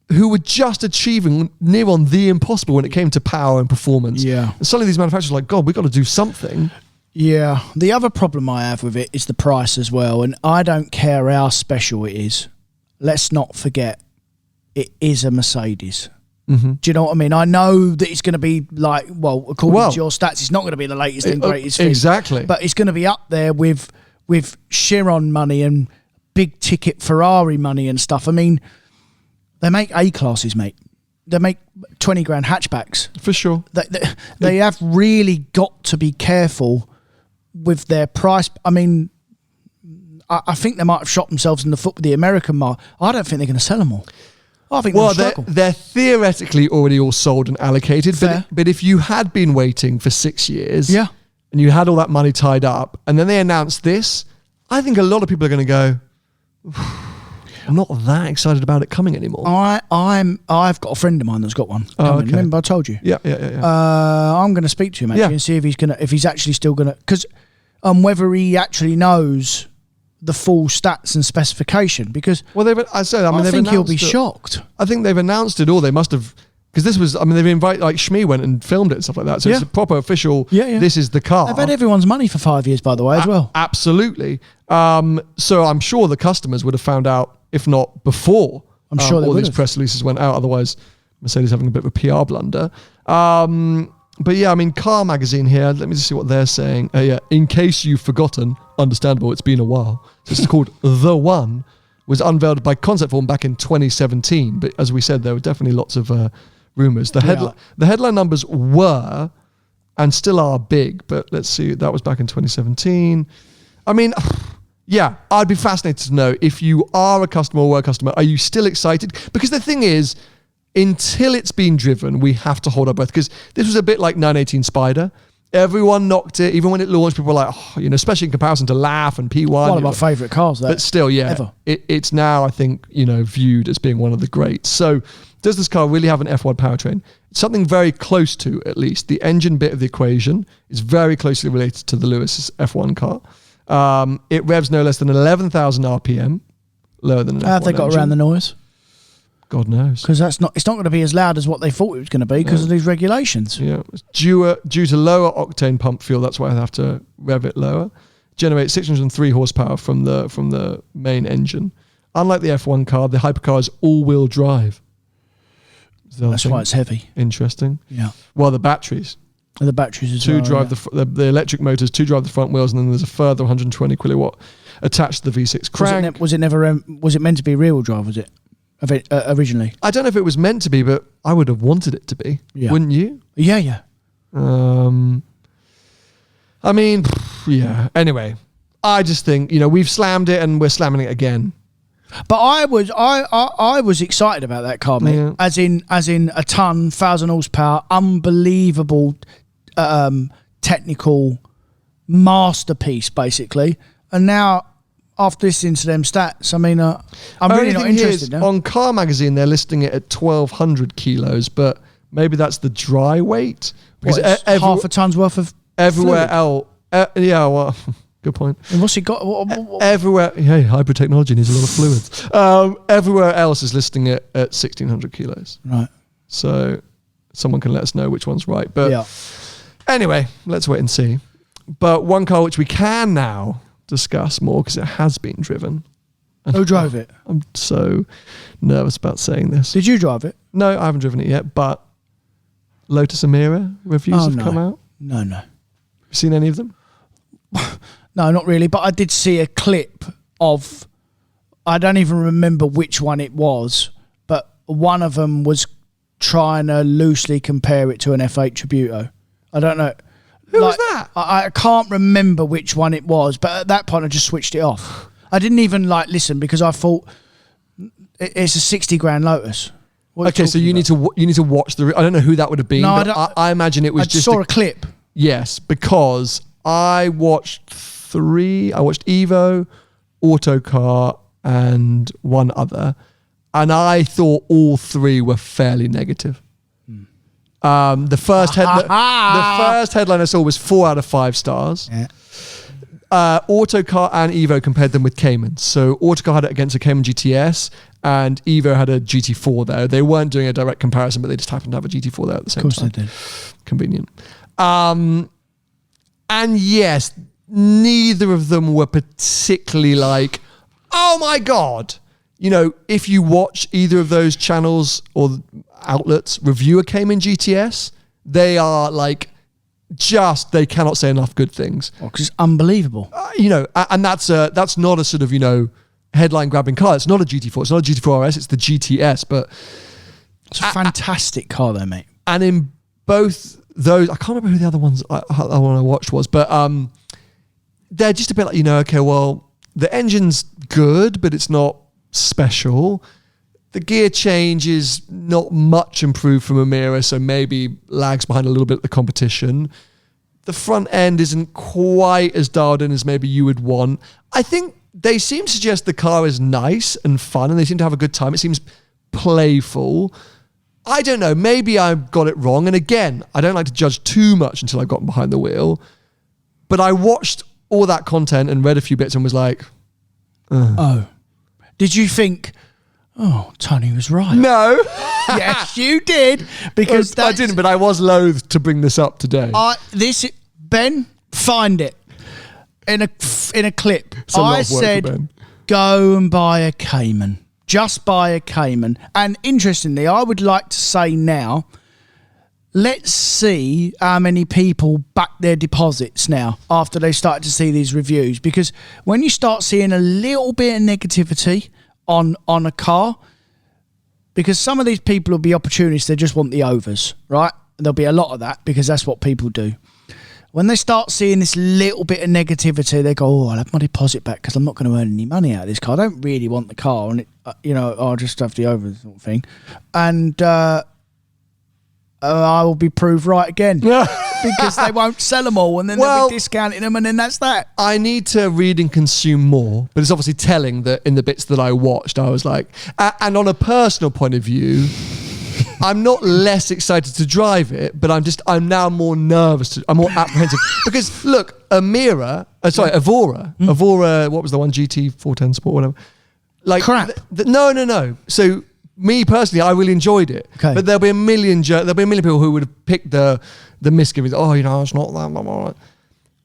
S1: who were just achieving near on the impossible when it came to power and performance.
S2: Yeah.
S1: And suddenly these manufacturers are like, God, we've got to do something.
S2: Yeah. The other problem I have with it is the price as well. And I don't care how special it is. Let's not forget, it is a Mercedes. Do you know what I mean? I know that it's going to be like, according to your stats, it's not going to be the latest and greatest thing.
S1: Exactly.
S2: But it's going to be up there with Chiron money and big ticket Ferrari money and stuff. I mean, they make A-classes, mate. They make 20 grand hatchbacks.
S1: For sure.
S2: They have really got to be careful with their price. I mean, I think they might have shot themselves in the foot with the American market. I don't think they're going to sell them all. I think
S1: they're theoretically already all sold and allocated. But if you had been waiting for 6 years and you had all that money tied up and then they announced this, I think a lot of people are going to go, I'm not that excited about it coming anymore.
S2: I've got a friend of mine that's got one. Okay. Remember I told you?
S1: Yeah.
S2: I'm going to speak to him actually and see if he's actually still going to, because whether he actually knows the full stats and specification, because
S1: I think
S2: he'll be shocked.
S1: I think they've announced it all. They must have, because this was, they've invited, like Shmee went and filmed it and stuff like that. So it's a proper official, this is the car.
S2: They've had everyone's money for 5 years, by the way, as well.
S1: Absolutely. So I'm sure the customers would have found out, if not before,
S2: I'm sure
S1: all these press releases went out. Otherwise, Mercedes having a bit of a PR blunder. But yeah, I mean, Car Magazine here, let me just see what they're saying. In case you've forgotten, understandable, it's been a while. So it's called The One, was unveiled by Concept Form back in 2017. But as we said, there were definitely lots of rumours. The headline numbers were, and still are, big. But let's see, that was back in 2017. I mean, yeah, I'd be fascinated to know if you are a customer or were a customer, are you still excited? Because the thing is, until it's been driven, we have to hold our breath, because this was a bit like 918 Spider. Everyone knocked it. Even when it launched, people were like, especially in comparison to Laugh and P1.
S2: One of my favourite cars, though.
S1: But still, ever. It's now, I think, viewed as being one of the greats. So does this car really have an F1 powertrain? It's something very close to, at least. The engine bit of the equation is very closely related to the Lewis F1 car. It revs no less than 11,000 RPM, lower than an F1
S2: How have they got
S1: engine.
S2: around the noise?
S1: God knows.
S2: Because it's not going to be as loud as what they thought it was going to be because of these regulations.
S1: Yeah, it's due to lower octane pump fuel. That's why I have to rev it lower. Generates 603 horsepower from the main engine. Unlike the F1 car, the hypercar is all-wheel drive.
S2: That's why it's heavy.
S1: Interesting.
S2: Yeah.
S1: Well, the batteries.
S2: And the batteries as well.
S1: Drive the electric motors, to drive the front wheels, and then there's a further 120 kilowatt attached to the V6 crank.
S2: Was it meant to be rear-wheel drive? Was it originally?
S1: I don't know if it was meant to be, but I would have wanted it to be. Yeah. Wouldn't you?
S2: Yeah.
S1: I mean, yeah. Anyway, I just think we've slammed it and we're slamming it again.
S2: But I was excited about that car, mate. Yeah. As in a ton, 1,000 horsepower, unbelievable technical masterpiece, basically. And now, after listening to them stats, I mean, I'm really not interested now.
S1: On Car Magazine, they're listing it at 1,200 kilos, but maybe that's the dry weight.
S2: Because half a ton's worth of
S1: everywhere
S2: fluid.
S1: else. Yeah, well, good point.
S2: And what's it got?
S1: Everywhere, hybrid technology needs a lot of fluids. Everywhere else is listing it at 1,600 kilos.
S2: Right.
S1: So someone can let us know which one's right. But anyway, let's wait and see. But one car which we can now discuss more because it has been driven.
S2: Who drove it?
S1: I'm so nervous about saying this.
S2: Did you drive it?
S1: No, I haven't driven it yet, but Lotus Emira reviews have come out.
S2: No.
S1: You seen any of them?
S2: No, not really, but I did see a clip of, I don't even remember which one it was, but one of them was trying to loosely compare it to an F8 Tributo. I don't know.
S1: Who was that?
S2: I can't remember which one it was, but at that point I just switched it off. I didn't even listen because I thought it's a 60 grand Lotus.
S1: Okay, so you need to watch the. I don't know who that would have been. No, but I imagine it was just.
S2: I saw a clip.
S1: Yes, because I watched 3. I watched Evo, Autocar, and one other, and I thought all 3 were fairly negative. The first headline I saw was 4 out of 5 stars.
S2: Yeah.
S1: Autocar and Evo compared them with Caymans. So Autocar had it against a Cayman GTS, and Evo had a GT4 there. They weren't doing a direct comparison, but they just happened to have a GT4 there at the same time.
S2: Of course they did.
S1: Convenient. And yes, neither of them were particularly like, oh my God, you know, if you watch either of those channels or outlets review a Cayman GTS, they are like, they cannot say enough good things.
S2: Well, because it's unbelievable.
S1: You know, and that's not a sort of, you know, headline grabbing car. It's not a GT4. It's not a GT4 RS. It's the GTS. But
S2: it's a fantastic car, though, mate.
S1: And in both those, I can't remember who the other ones I watched was, but they're just a bit like, you know, okay, well, the engine's good, but it's not special. The gear change is not much improved from Emira, so maybe lags behind a little bit of the competition. The front end isn't quite as dialed in as maybe you would want. I think they seem to suggest the car is nice and fun, and they seem to have a good time. It seems playful. I don't know. Maybe I got it wrong. And again, I don't like to judge too much until I've gotten behind the wheel. But I watched all that content and read a few bits and was like,
S2: oh. Did you think... Oh, Tony was right.
S1: No.
S2: Yes, you did. Because
S1: I didn't, but I was loath to bring this up today.
S2: Ben, find it in a clip. I said, go and buy a Cayman. Just buy a Cayman. And interestingly, I would like to say now, let's see how many people back their deposits now after they start to see these reviews. Because when you start seeing a little bit of negativity on a car, because some of these people will be opportunists, they just want the overs, right? There'll be a lot of that because that's what people do. When they start seeing this little bit of negativity, they go, oh, I'll have my deposit back because I'm not going to earn any money out of this car. I don't really want the car, and I'll just have the overs sort of thing. And I will be proved right again because they won't sell them all, and then they'll be discounting them, and then that's that.
S1: I need to read and consume more, but it's obviously telling that in the bits that I watched, I was like, and on a personal point of view, I'm not less excited to drive it, but I'm now more nervous. I'm more apprehensive because look, Evora, what was the one, GT410 Sport, whatever? Like
S2: crap.
S1: No. So me personally, I really enjoyed it, but there'll be a million people who would have picked the misgivings. Oh, you know, it's not that. Blah, blah, blah.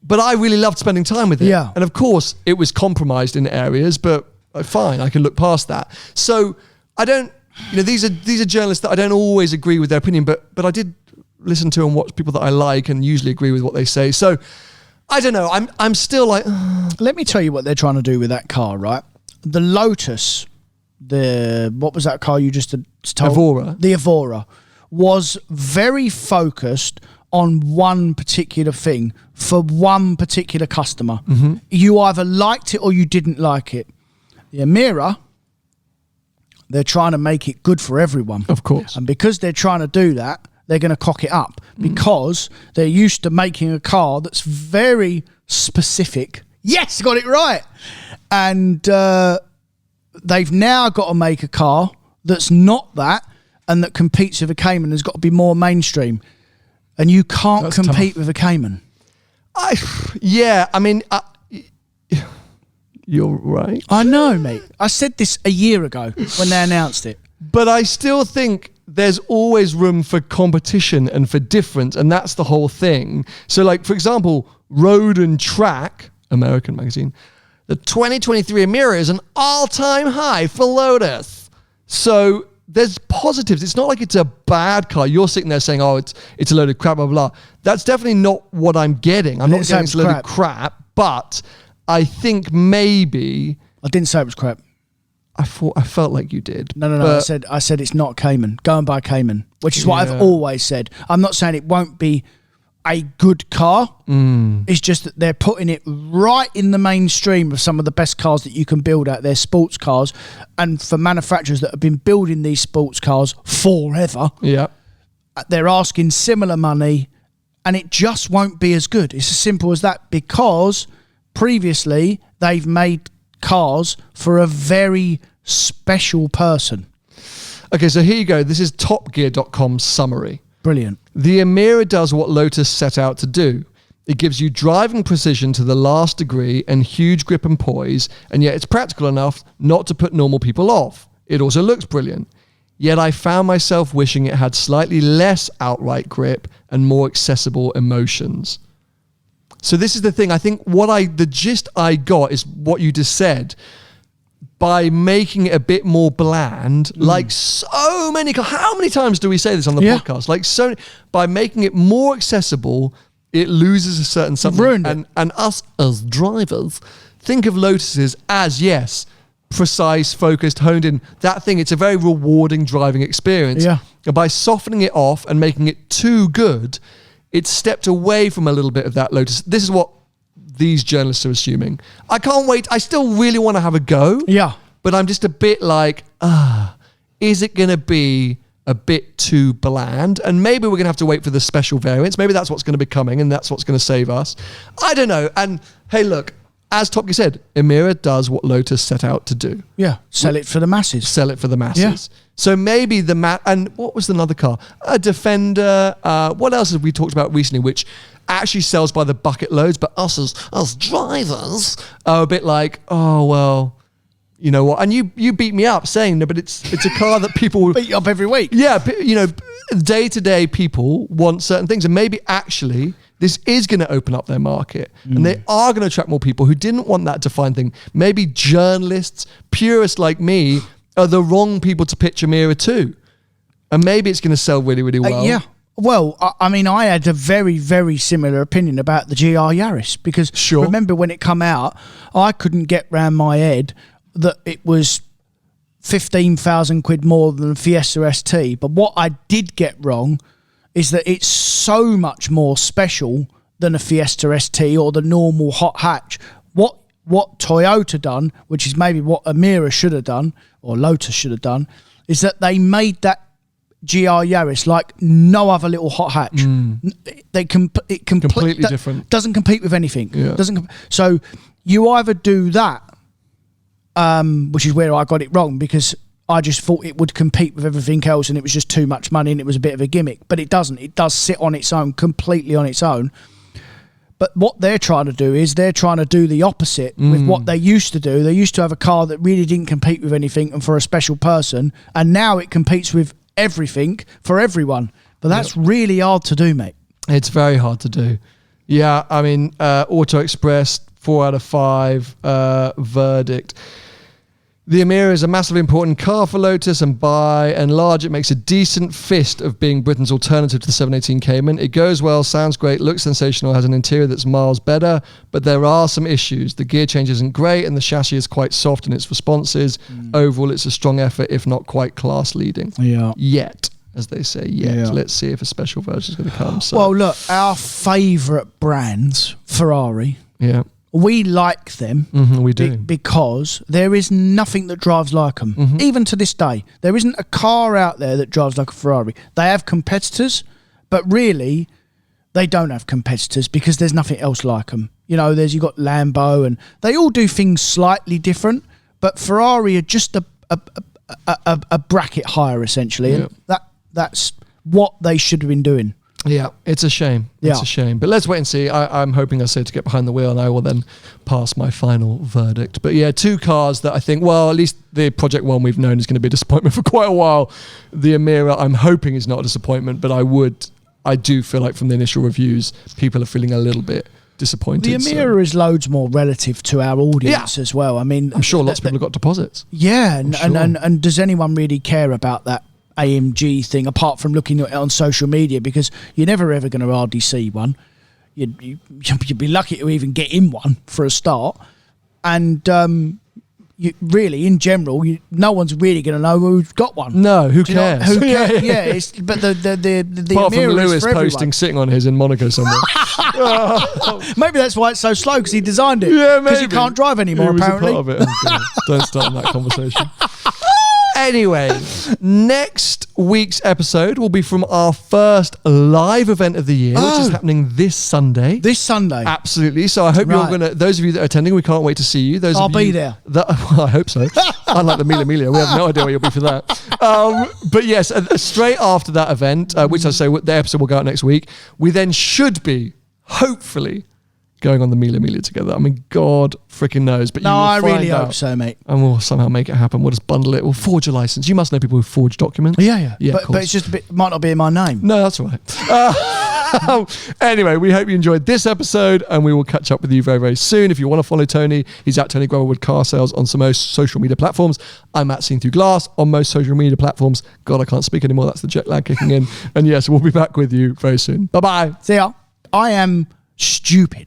S1: But I really loved spending time with it.
S2: Yeah.
S1: And of course, it was compromised in areas, but fine, I can look past that. So I don't. You know, these are journalists that I don't always agree with their opinion, but I did listen to and watch people that I like and usually agree with what they say. So I don't know. I'm still like.
S2: Let me tell you what they're trying to do with that car, right? The Lotus, what was that car you just told?
S1: Evora.
S2: The Evora was very focused on one particular thing for one particular customer. Mm-hmm. You either liked it or you didn't like it. The Emira, they're trying to make it good for everyone.
S1: Of course.
S2: And because they're trying to do that, they're going to cock it up because they're used to making a car that's very specific. Yes, got it right. And they've now got to make a car that's not that and that competes with a Cayman. Has got to be more mainstream. And you can't compete with a Cayman.
S1: You're right.
S2: I know, mate. I said this a year ago when they announced it.
S1: But I still think there's always room for competition and for difference, and that's the whole thing. So, like, for example, Road and Track, American magazine, the 2023 Emira is an all-time high for Lotus. So there's positives. It's not like it's a bad car. You're sitting there saying, oh, it's a load of crap, blah, blah, blah. That's definitely not what I'm getting. I'm not getting it's a load of crap, but I think maybe...
S2: I didn't say it was crap.
S1: I felt like you did.
S2: No. I said it's not Cayman. Go and buy a Cayman, which is what I've always said. I'm not saying it won't be a good car. It's just that they're putting it right in the mainstream of some of the best cars that you can build out there, sports cars. And for manufacturers that have been building these sports cars forever, they're asking similar money and it just won't be as good. It's as simple as that because... previously, they've made cars for a very special person.
S1: Okay, so here you go. This is topgear.com's summary.
S2: Brilliant.
S1: The Emira does what Lotus set out to do. It gives you driving precision to the last degree and huge grip and poise, and yet it's practical enough not to put normal people off. It also looks brilliant. Yet I found myself wishing it had slightly less outright grip and more accessible emotions. So this is the thing. I think the gist I got is what you just said. by making it a bit more bland, like so many. How many times do we say this on the podcast? Like by making it more accessible, it loses a certain something.
S2: Ruined it.
S1: And us as drivers think of Lotuses as, yes, precise, focused, honed in. That thing, it's a very rewarding driving experience.
S2: Yeah.
S1: And by softening it off and making it too good, it's stepped away from a little bit of that Lotus. This is what these journalists are assuming. I can't wait. I still really want to have a go.
S2: Yeah.
S1: But I'm just a bit like, is it going to be a bit too bland? And maybe we're going to have to wait for the special variants. Maybe that's what's going to be coming and that's what's going to save us. I don't know. And hey, look, as Top Gear said, Emira does what Lotus set out to do.
S2: Yeah. Sell it for the masses.
S1: Sell it for the masses.
S2: Yeah.
S1: So maybe and what was another car? A Defender. What else have we talked about recently, which actually sells by the bucket loads, but us as drivers are a bit like, oh, well, you know what? And you beat me up saying, no, but it's a car that people
S2: beat you up every week.
S1: Yeah, you know, day-to-day people want certain things, and maybe actually this is going to open up their market, and they are going to attract more people who didn't want that defined thing. Maybe journalists, purists like me, are the wrong people to pitch Emira to, and maybe it's going to sell really, really well.
S2: Yeah. Well, I mean, I had a very, very similar opinion about the GR Yaris because remember when it come out, I couldn't get round my head that it was 15,000 quid more than the Fiesta ST. But what I did get wrong is that it's so much more special than a Fiesta ST or the normal hot hatch. What Toyota done, which is maybe what Emira should have done or Lotus should have done, is that they made that GR Yaris like no other little hot hatch.
S1: Completely different.
S2: Doesn't compete with anything.
S1: Yeah.
S2: So you either do that, which is where I got it wrong because I just thought it would compete with everything else and it was just too much money and it was a bit of a gimmick. But it doesn't. It does sit on its own, completely on its own. But what they're trying to do is they're trying to do the opposite with what they used to do. They used to have a car that really didn't compete with anything and for a special person, and now it competes with everything for everyone. But that's really hard to do, mate.
S1: It's very hard to do. Yeah, I mean, Auto Express, 4 out of 5 verdict. The Emira is a massively important car for Lotus, and by and large, it makes a decent fist of being Britain's alternative to the 718 Cayman. It goes well, sounds great, looks sensational, has an interior that's miles better, but there are some issues. The gear change isn't great, and the chassis is quite soft in its responses. Overall, it's a strong effort, if not quite class leading.
S2: Yeah.
S1: Yet, as they say, yet. Yeah. Let's see if a special version is going to come. So.
S2: Well, look, our favourite brands, Ferrari.
S1: Yeah.
S2: We like them
S1: we do.
S2: Because there is nothing that drives like them. Even to this day. There isn't a car out there that drives like a Ferrari. They have competitors, but really, they don't have competitors because there's nothing else like them. You know, you've got Lambo, and they all do things slightly different, but Ferrari are just a bracket higher, essentially.
S1: Yeah.
S2: And that's what they should have been doing.
S1: Yeah, it's a shame. It's a shame. But let's wait and see. I'm hoping I say to get behind the wheel and I will then pass my final verdict. But yeah, 2 cars that I think, well, at least the Project One we've known is going to be a disappointment for quite a while. The Emira, I'm hoping is not a disappointment, but I do feel like from the initial reviews, people are feeling a little bit disappointed.
S2: The Emira is loads more relative to our audience as well. I mean,
S1: I'm sure lots of people have got deposits.
S2: Yeah, and does anyone really care about that AMG thing apart from looking at it on social media, because you're never ever going to hardly see one. You'd be lucky to even get in one for a start, and you really, in general, no one's really going to know who's got one.
S1: No, who cares?
S2: Who cares? Yeah, but the
S1: apart from
S2: Emira
S1: Lewis
S2: is for
S1: posting sitting on his in Monaco somewhere.
S2: Maybe that's why it's so slow, because he designed it.
S1: Yeah, maybe
S2: because he can't drive anymore. Apparently,
S1: a part of it. Don't start on that conversation. Anyway, next week's episode will be from our first live event of the year, which is happening this Sunday.
S2: This Sunday.
S1: Absolutely. So I hope you're going to, those of you that are attending, we can't wait to see you.
S2: I'll be there.
S1: Well, I hope so. Unlike the Mille Miglia, we have no idea where you'll be for that. But yes, straight after that event, which I say the episode will go out next week, we then should be, hopefully, going on the Mille Miglia together. I mean, God freaking knows. But
S2: no,
S1: you will
S2: I really hope so, mate.
S1: And we'll somehow make it happen. We'll just bundle it. We'll forge a license. You must know people who forge documents.
S2: Yeah. But it's just might not be in my name.
S1: No, that's all right. Anyway, we hope you enjoyed this episode, and we will catch up with you very, very soon. If you want to follow Tony, he's at Tony Goodword Car Sales on some most social media platforms. I'm at Seen Through Glass on most social media platforms. God, I can't speak anymore. That's the jet lag kicking in. And yes, we'll be back with you very soon. Bye-bye.
S2: See ya. I am stupid.